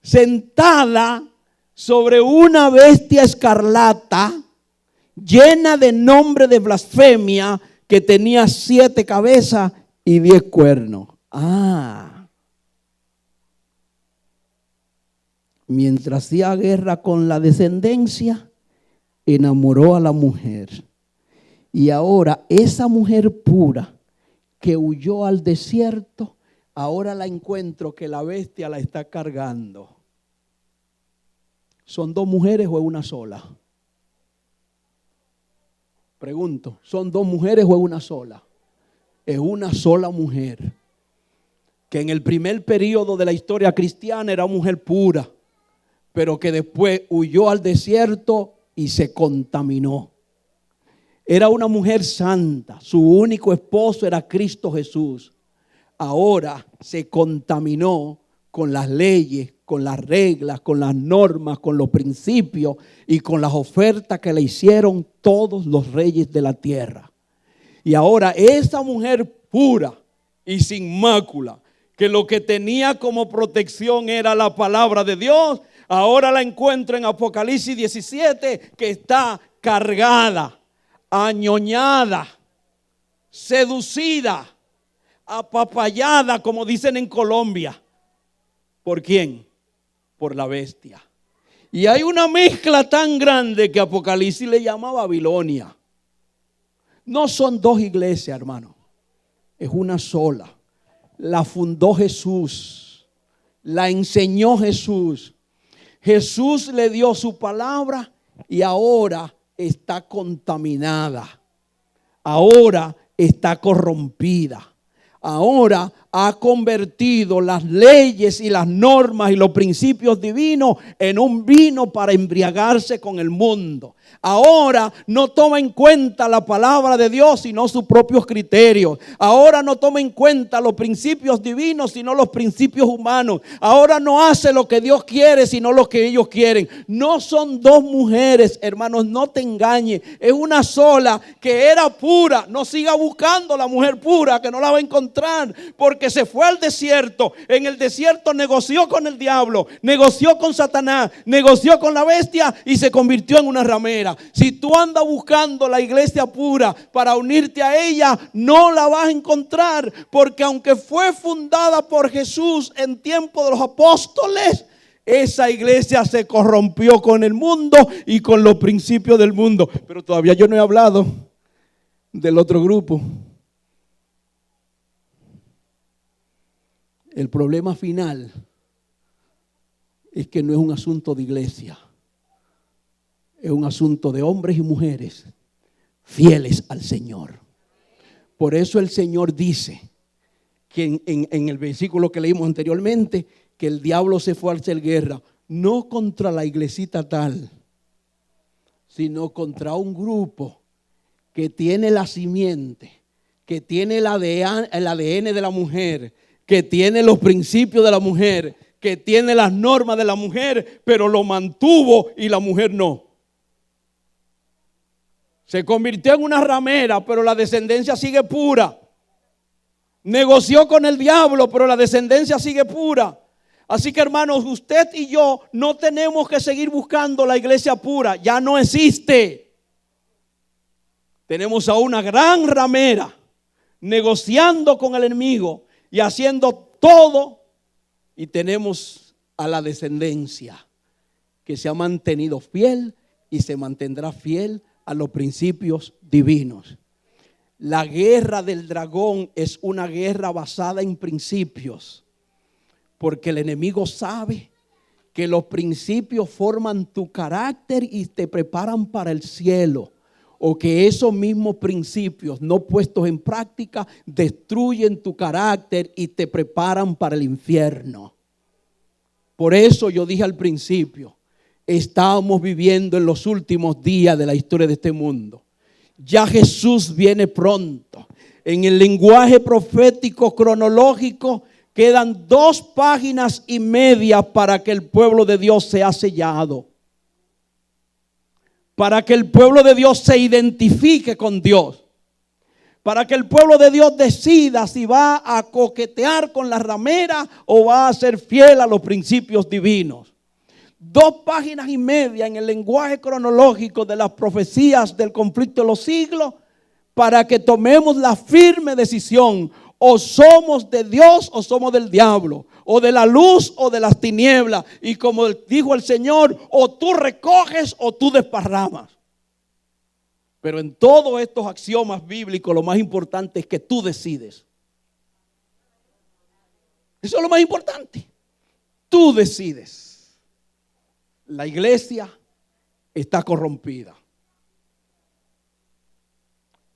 sentada sobre una bestia escarlata, llena de nombre de blasfemia, que tenía 7 cabezas y 10 cuernos. Mientras hacía guerra con la descendencia, enamoró a la mujer. Y ahora esa mujer pura que huyó al desierto, ahora la encuentro que la bestia la está cargando. ¿Son 2 mujeres o es una sola? Pregunto, ¿son 2 mujeres o es una sola? Es una sola mujer. Que en el primer periodo de la historia cristiana era mujer pura, pero que después huyó al desierto y se contaminó. Era una mujer santa, su único esposo era Cristo Jesús. Ahora se contaminó con las leyes, con las reglas, con las normas, con los principios y con las ofertas que le hicieron todos los reyes de la tierra. Y ahora esa mujer pura y sin mácula, que lo que tenía como protección era la palabra de Dios, ahora la encuentro en Apocalipsis 17, que está cargada, añoñada, seducida, apapallada, como dicen en Colombia. ¿Por quién? Por la bestia. Y hay una mezcla tan grande que Apocalipsis le llama Babilonia. No son dos iglesias, hermano. Es una sola. La fundó Jesús. La enseñó Jesús. Jesús le dio su palabra y ahora está contaminada. Ahora está corrompida. Ahora ha convertido las leyes y las normas y los principios divinos en un vino para embriagarse con el mundo. Ahora no toma en cuenta la palabra de Dios, sino sus propios criterios. Ahora no toma en cuenta los principios divinos, sino los principios humanos. Ahora no hace lo que Dios quiere, sino lo que ellos quieren. No son dos mujeres, hermanos, no te engañes. Es una sola que era pura. No siga buscando la mujer pura, que no la va a encontrar, porque se fue al desierto. En el desierto negoció con el diablo, negoció con Satanás, negoció con la bestia y se convirtió en una ramera. Si tú andas buscando la iglesia pura para unirte a ella, no la vas a encontrar, porque aunque fue fundada por Jesús en tiempo de los apóstoles, esa iglesia se corrompió con el mundo y con los principios del mundo. Pero todavía yo no he hablado del otro grupo. El problema final es que no es un asunto de iglesia. Es un asunto de hombres y mujeres fieles al Señor. Por eso el Señor dice que en el versículo que leímos anteriormente, que el diablo se fue a hacer guerra, no contra la iglesita tal, sino contra un grupo que tiene la simiente, que tiene el ADN de la mujer, que tiene los principios de la mujer, que tiene las normas de la mujer, pero lo mantuvo y la mujer no. Se convirtió en una ramera, pero la descendencia sigue pura. Negoció con el diablo, pero la descendencia sigue pura. Así que, hermanos, usted y yo no tenemos que seguir buscando la iglesia pura. Ya no existe. Tenemos a una gran ramera negociando con el enemigo y haciendo todo. Y tenemos a la descendencia que se ha mantenido fiel y se mantendrá fiel a los principios divinos. La guerra del dragón es una guerra basada en principios, porque el enemigo sabe que los principios forman tu carácter y te preparan para el cielo, o que esos mismos principios no puestos en práctica destruyen tu carácter y te preparan para el infierno. Por eso yo dije al principio, estamos viviendo en los últimos días de la historia de este mundo. Ya Jesús viene pronto. En el lenguaje profético cronológico quedan 2 páginas y media para que el pueblo de Dios sea sellado. Para que el pueblo de Dios se identifique con Dios. Para que el pueblo de Dios decida si va a coquetear con la ramera o va a ser fiel a los principios divinos. 2 páginas y media en el lenguaje cronológico de las profecías del conflicto de los siglos para que tomemos la firme decisión: o somos de Dios o somos del diablo, o de la luz o de las tinieblas. Y como dijo el Señor, o tú recoges o tú desparramas. Pero en todos estos axiomas bíblicos lo más importante es que tú decides. Eso es lo más importante. Tú decides. La iglesia está corrompida.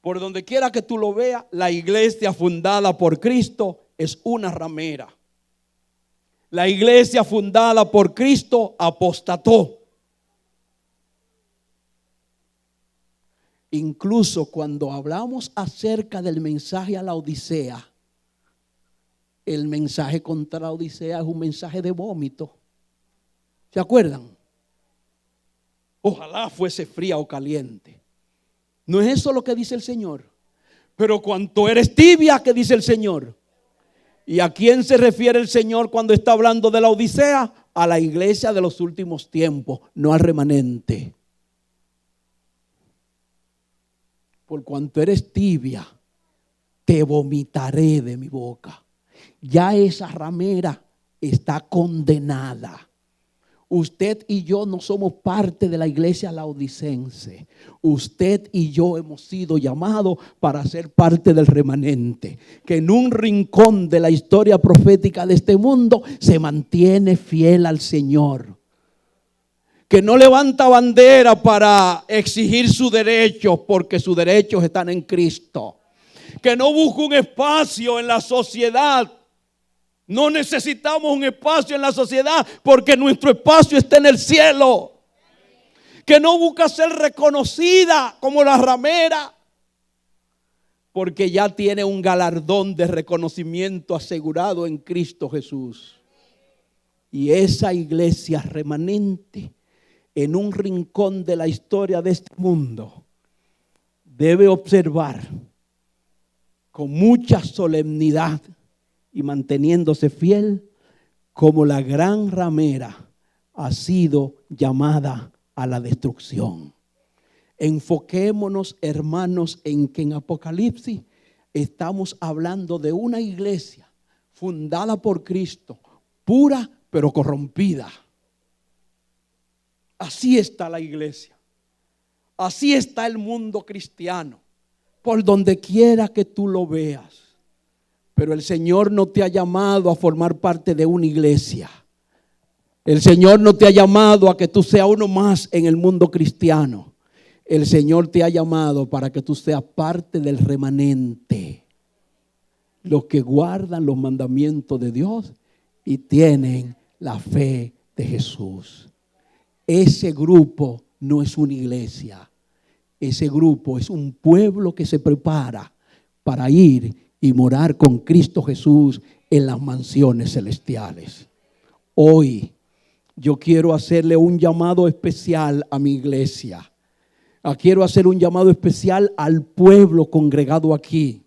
Por donde quiera que tú lo veas, la iglesia fundada por Cristo es una ramera. La iglesia fundada por Cristo apostató. Incluso cuando hablamos acerca del mensaje a la Odisea, el mensaje contra la Odisea es un mensaje de vómito. ¿Se acuerdan? Ojalá fuese fría o caliente. No es eso lo que dice el Señor. Pero cuanto eres tibia, ¿qué dice el Señor? ¿Y a quién se refiere el Señor cuando está hablando de la Odisea? A la iglesia de los últimos tiempos, no al remanente. Por cuanto eres tibia, te vomitaré de mi boca. Ya esa ramera está condenada. Usted y yo no somos parte de la iglesia laodicense. Usted y yo hemos sido llamados para ser parte del remanente, que en un rincón de la historia profética de este mundo se mantiene fiel al Señor, que no levanta bandera para exigir sus derechos, porque sus derechos están en Cristo, que no busca un espacio en la sociedad. No necesitamos un espacio en la sociedad porque nuestro espacio está en el cielo. Que no busca ser reconocida como la ramera porque ya tiene un galardón de reconocimiento asegurado en Cristo Jesús. Y esa iglesia remanente en un rincón de la historia de este mundo debe observar con mucha solemnidad y manteniéndose fiel como la gran ramera ha sido llamada a la destrucción. Enfoquémonos, hermanos, en que en Apocalipsis estamos hablando de una iglesia fundada por Cristo, pura pero corrompida. Así está la iglesia. Así está el mundo cristiano, por donde quiera que tú lo veas. Pero el Señor no te ha llamado a formar parte de una iglesia. El Señor no te ha llamado a que tú seas uno más en el mundo cristiano. El Señor te ha llamado para que tú seas parte del remanente. Los que guardan los mandamientos de Dios y tienen la fe de Jesús. Ese grupo no es una iglesia. Ese grupo es un pueblo que se prepara para ir y morar con Cristo Jesús en las mansiones celestiales. Hoy yo quiero hacerle un llamado especial a mi iglesia. Quiero hacer un llamado especial al pueblo congregado aquí.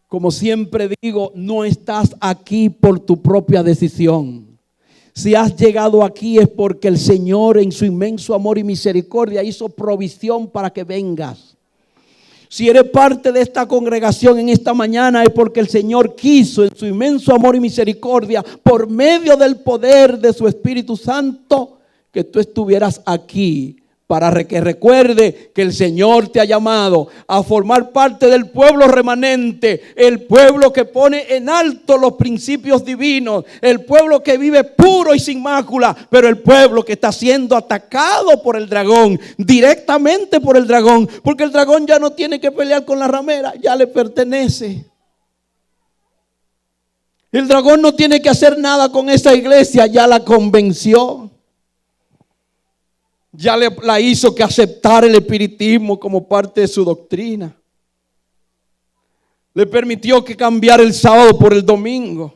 Como siempre digo, no estás aquí por tu propia decisión. Si has llegado aquí es porque el Señor en su inmenso amor y misericordia hizo provisión para que vengas. Si eres parte de esta congregación en esta mañana es porque el Señor quiso en su inmenso amor y misericordia, por medio del poder de su Espíritu Santo, que tú estuvieras aquí para que recuerde que el Señor te ha llamado a formar parte del pueblo remanente, el pueblo que pone en alto los principios divinos, el pueblo que vive puro y sin mácula, pero el pueblo que está siendo atacado por el dragón, directamente por el dragón, porque el dragón ya no tiene que pelear con la ramera, ya le pertenece. El dragón no tiene que hacer nada con esa iglesia, ya la convenció. Ya la hizo que aceptara el espiritismo como parte de su doctrina. Le permitió que cambiara el sábado por el domingo.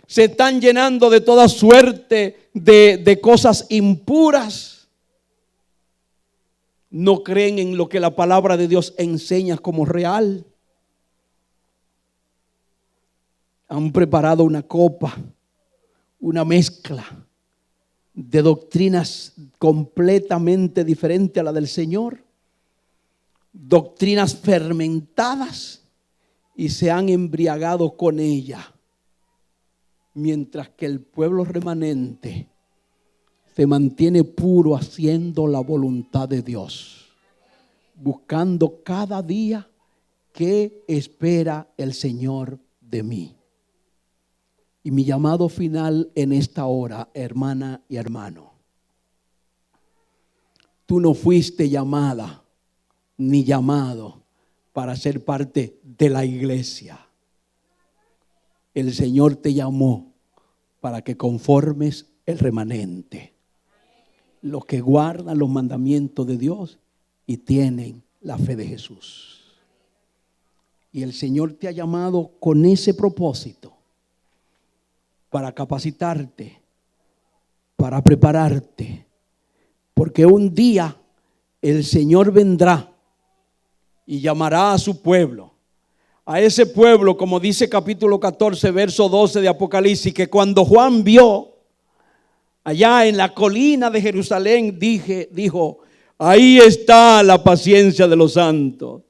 Se están llenando de toda suerte de cosas impuras. No creen en lo que la palabra de Dios enseña como real. Han preparado una copa, una mezcla de doctrinas completamente diferentes a la del Señor, doctrinas fermentadas, y se han embriagado con ella, mientras que el pueblo remanente se mantiene puro haciendo la voluntad de Dios, buscando cada día qué espera el Señor de mí. Y mi llamado final en esta hora, hermana y hermano. Tú no fuiste llamada ni llamado para ser parte de la iglesia. El Señor te llamó para que conformes el remanente. Los que guardan los mandamientos de Dios y tienen la fe de Jesús. Y el Señor te ha llamado con ese propósito, para capacitarte, para prepararte, porque un día el Señor vendrá y llamará a su pueblo, a ese pueblo, como dice capítulo 14, verso 12 de Apocalipsis, que cuando Juan vio allá en la colina de Jerusalén, dijo, ahí está la paciencia de los santos,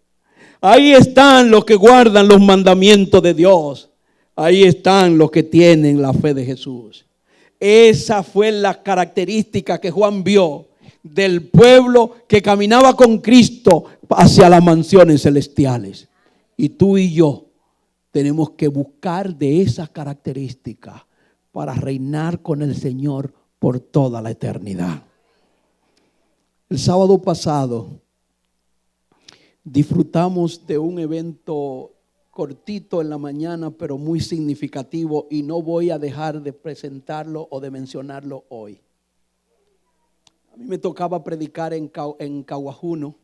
Ahí están los que guardan los mandamientos de Dios. Ahí están los que tienen la fe de Jesús. Esa fue la característica que Juan vio del pueblo que caminaba con Cristo hacia las mansiones celestiales. Y tú y yo tenemos que buscar de esas características para reinar con el Señor por toda la eternidad. El sábado pasado disfrutamos de un evento cortito en la mañana, pero muy significativo, y no voy a dejar de presentarlo o de mencionarlo hoy. A mí me tocaba predicar en Caguajuno,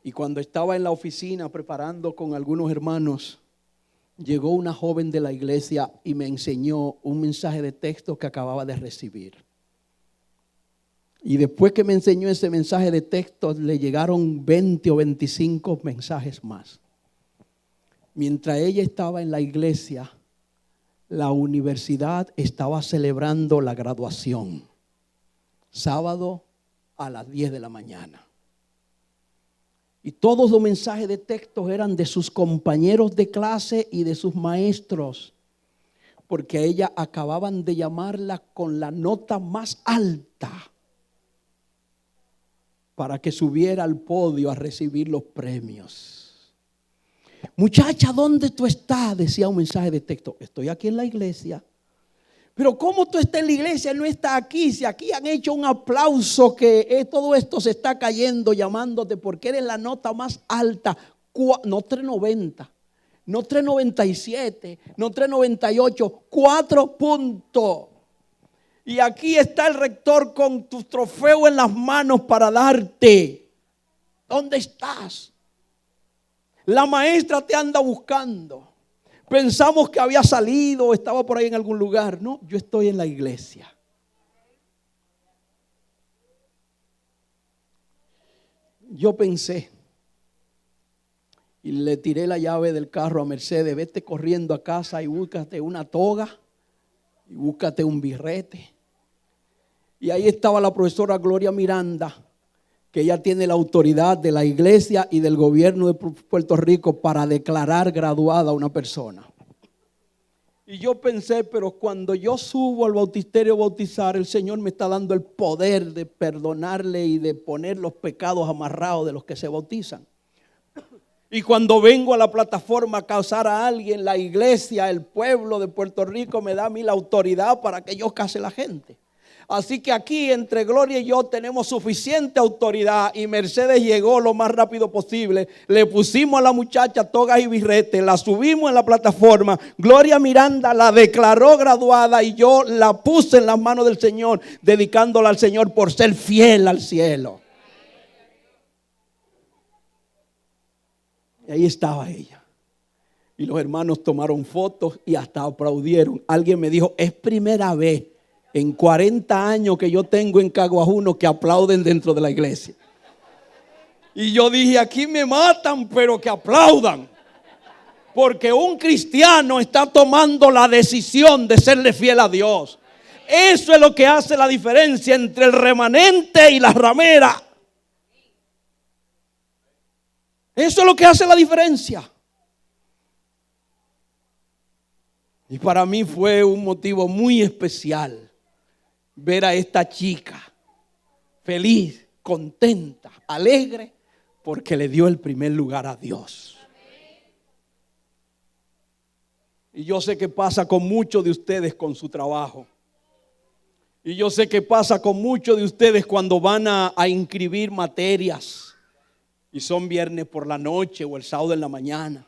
y cuando estaba en la oficina preparando con algunos hermanos, llegó una joven de la iglesia y me enseñó un mensaje de texto que acababa de recibir. Y después que me enseñó ese mensaje de texto, le llegaron 20 o 25 mensajes más. Mientras ella estaba en la iglesia, la universidad estaba celebrando la graduación. Sábado a las 10 de la mañana. Y todos los mensajes de texto eran de sus compañeros de clase y de sus maestros. Porque a ella acababan de llamarla con la nota más alta para que subiera al podio a recibir los premios. Muchacha, ¿dónde tú estás? Decía un mensaje de texto. Estoy aquí en la iglesia. Pero ¿cómo tú estás en la iglesia y no estás aquí? Si aquí han hecho un aplauso que todo esto se está cayendo llamándote porque eres la nota más alta. No 390, no 397, no 398, 4 puntos. Y aquí está el rector con tu trofeo en las manos para darte. ¿Dónde estás? La maestra te anda buscando. Pensamos que había salido, estaba por ahí en algún lugar. No, yo estoy en la iglesia. Yo pensé y le tiré la llave del carro a Mercedes. Vete corriendo a casa y búscate una toga y búscate un birrete. Y ahí estaba la profesora Gloria Miranda, que ella tiene la autoridad de la iglesia y del gobierno de Puerto Rico para declarar graduada a una persona. Y yo pensé, pero cuando yo subo al bautisterio a bautizar, el Señor me está dando el poder de perdonarle y de poner los pecados amarrados de los que se bautizan. Y cuando vengo a la plataforma a causar a alguien, la iglesia, el pueblo de Puerto Rico me da a mí la autoridad para que yo case a la gente. Así que aquí entre Gloria y yo tenemos suficiente autoridad y Mercedes llegó lo más rápido posible. Le pusimos a la muchacha togas y birretes, la subimos en la plataforma. Gloria Miranda la declaró graduada y yo la puse en las manos del Señor, dedicándola al Señor por ser fiel al cielo. Y ahí estaba ella. Y los hermanos tomaron fotos y hasta aplaudieron. Alguien me dijo, es primera vez en 40 años que yo tengo en Caguajuno que aplauden dentro de la iglesia. Y yo dije, aquí me matan, pero que aplaudan. Porque un cristiano está tomando la decisión de serle fiel a Dios. Eso es lo que hace la diferencia entre el remanente y la ramera. Eso es lo que hace la diferencia. Y para mí fue un motivo muy especial ver a esta chica feliz, contenta, alegre, porque le dio el primer lugar a Dios. Y yo sé que pasa con muchos de ustedes con su trabajo. Y yo sé que pasa con muchos de ustedes cuando van a inscribir materias y son viernes por la noche o el sábado en la mañana.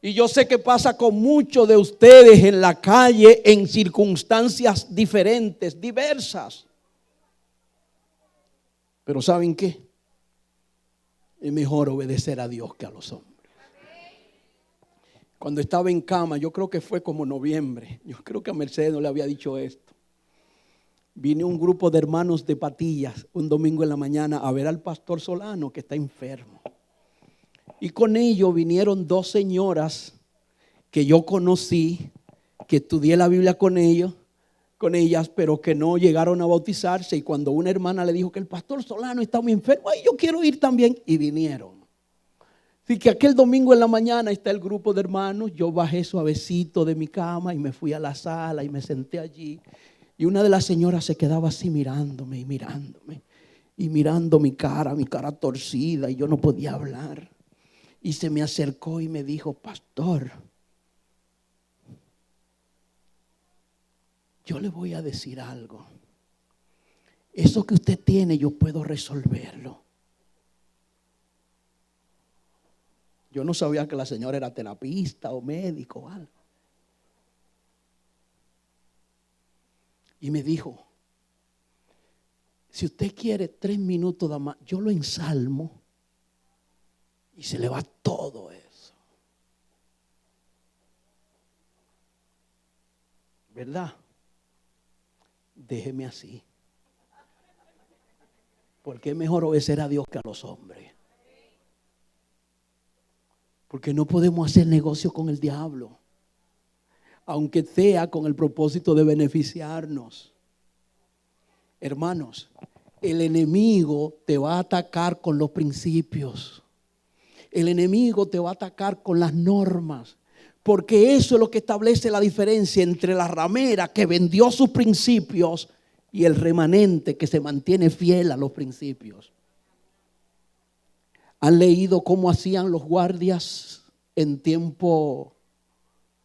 Y yo sé que pasa con muchos de ustedes en la calle en circunstancias diferentes, diversas. Pero ¿saben qué? Es mejor obedecer a Dios que a los hombres. Cuando estaba en cama, yo creo que fue como noviembre, yo creo que a Mercedes no le había dicho esto. Vine un grupo de hermanos de Patillas un domingo en la mañana a ver al pastor Solano que está enfermo. Y con ellos vinieron dos señoras que yo conocí, que estudié la Biblia con ellas, pero que no llegaron a bautizarse. Y cuando una hermana le dijo que el pastor Solano está muy enfermo, ay, yo quiero ir también. Y vinieron. Así que aquel domingo en la mañana está el grupo de hermanos. Yo bajé suavecito de mi cama y me fui a la sala y me senté allí. Y una de las señoras se quedaba así mirándome y mirándome. Y mirando mi cara torcida, y yo no podía hablar. Y se me acercó y me dijo: pastor, yo le voy a decir algo. Eso que usted tiene yo puedo resolverlo. Yo no sabía que la señora era terapista o médico o algo. Y me dijo: si usted quiere 3 minutos de más, yo lo ensalmo y se le va todo eso. ¿Verdad? Déjeme así. Porque es mejor obedecer a Dios que a los hombres. Porque no podemos hacer negocio con el diablo, aunque sea con el propósito de beneficiarnos. Hermanos, el enemigo te va a atacar con los principios. El enemigo te va a atacar con las normas. Porque eso es lo que establece la diferencia entre la ramera que vendió sus principios y el remanente que se mantiene fiel a los principios. ¿Han leído cómo hacían los guardias en tiempo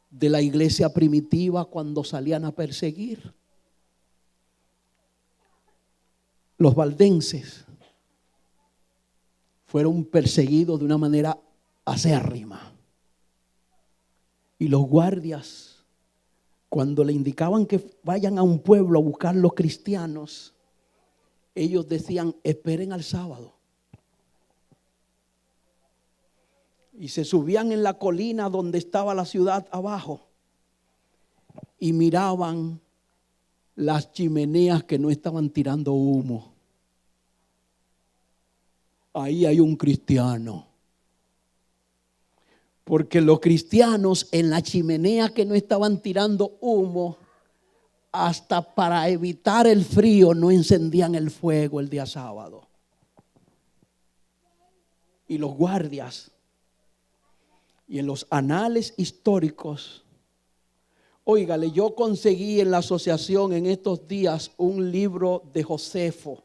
de la iglesia primitiva cuando salían a perseguir? Los valdenses fueron perseguidos de una manera acérrima. Y los guardias, cuando le indicaban que vayan a un pueblo a buscar los cristianos, ellos decían: esperen al sábado. Y se subían en la colina donde estaba la ciudad abajo y miraban las chimeneas que no estaban tirando humo. Ahí hay un cristiano. Porque los cristianos en la chimenea que no estaban tirando humo, hasta para evitar el frío no encendían el fuego el día sábado. Y los guardias, y en los anales históricos, óigale, yo conseguí en la asociación en estos días un libro de Josefo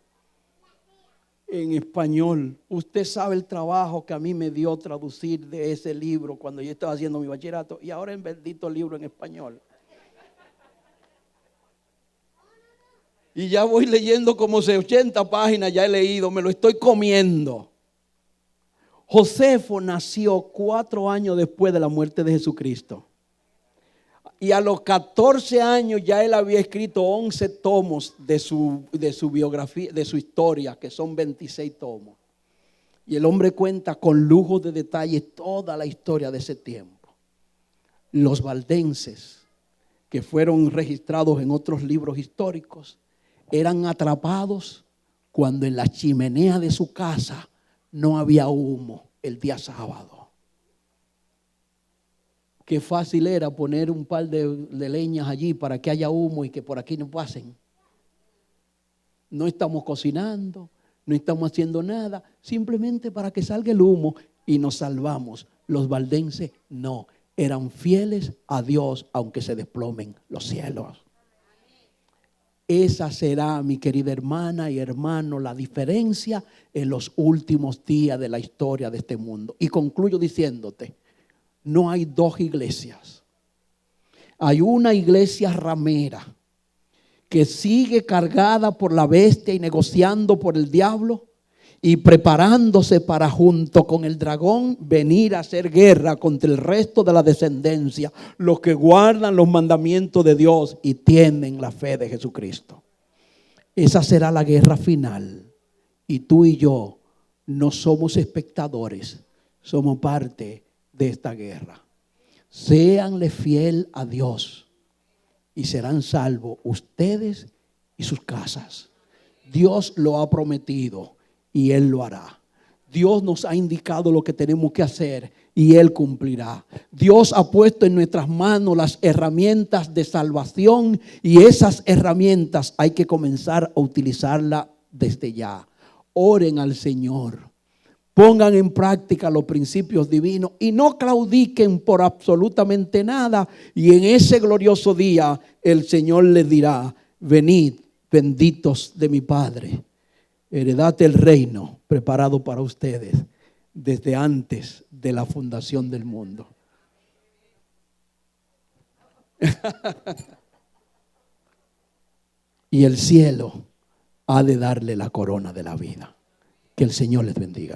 en español. Usted sabe el trabajo que a mí me dio traducir de ese libro cuando yo estaba haciendo mi bachillerato, y ahora en bendito libro en español. Y ya voy leyendo como 80 páginas, ya he leído, me lo estoy comiendo. Josefo nació 4 años después de la muerte de Jesucristo. Y a los 14 años ya él había escrito 11 tomos de su biografía, de su historia, que son 26 tomos. Y el hombre cuenta con lujo de detalles toda la historia de ese tiempo. Los valdenses, que fueron registrados en otros libros históricos, eran atrapados cuando en la chimenea de su casa no había humo el día sábado. Qué fácil era poner un par de leñas allí para que haya humo y que por aquí no pasen. No estamos cocinando, no estamos haciendo nada, simplemente para que salga el humo y nos salvamos. Los valdenses no, eran fieles a Dios aunque se desplomen los cielos. Esa será, mi querida hermana y hermano, la diferencia en los últimos días de la historia de este mundo. Y concluyo diciéndote, no hay 2 iglesias. Hay una iglesia ramera que sigue cargada por la bestia y negociando por el diablo y preparándose para, junto con el dragón, venir a hacer guerra contra el resto de la descendencia, los que guardan los mandamientos de Dios y tienen la fe de Jesucristo. Esa será la guerra final. Y tú y yo no somos espectadores, somos parte de esta guerra. Séanle fiel a Dios y serán salvos ustedes y sus casas. Dios lo ha prometido y Él lo hará. Dios nos ha indicado lo que tenemos que hacer y Él cumplirá. Dios ha puesto en nuestras manos las herramientas de salvación y esas herramientas hay que comenzar a utilizarlas desde ya. Oren al Señor. Pongan en práctica los principios divinos y no claudiquen por absolutamente nada. Y en ese glorioso día el Señor les dirá: venid, benditos de mi Padre, heredad el reino preparado para ustedes desde antes de la fundación del mundo. Y el cielo ha de darle la corona de la vida. Que el Señor les bendiga.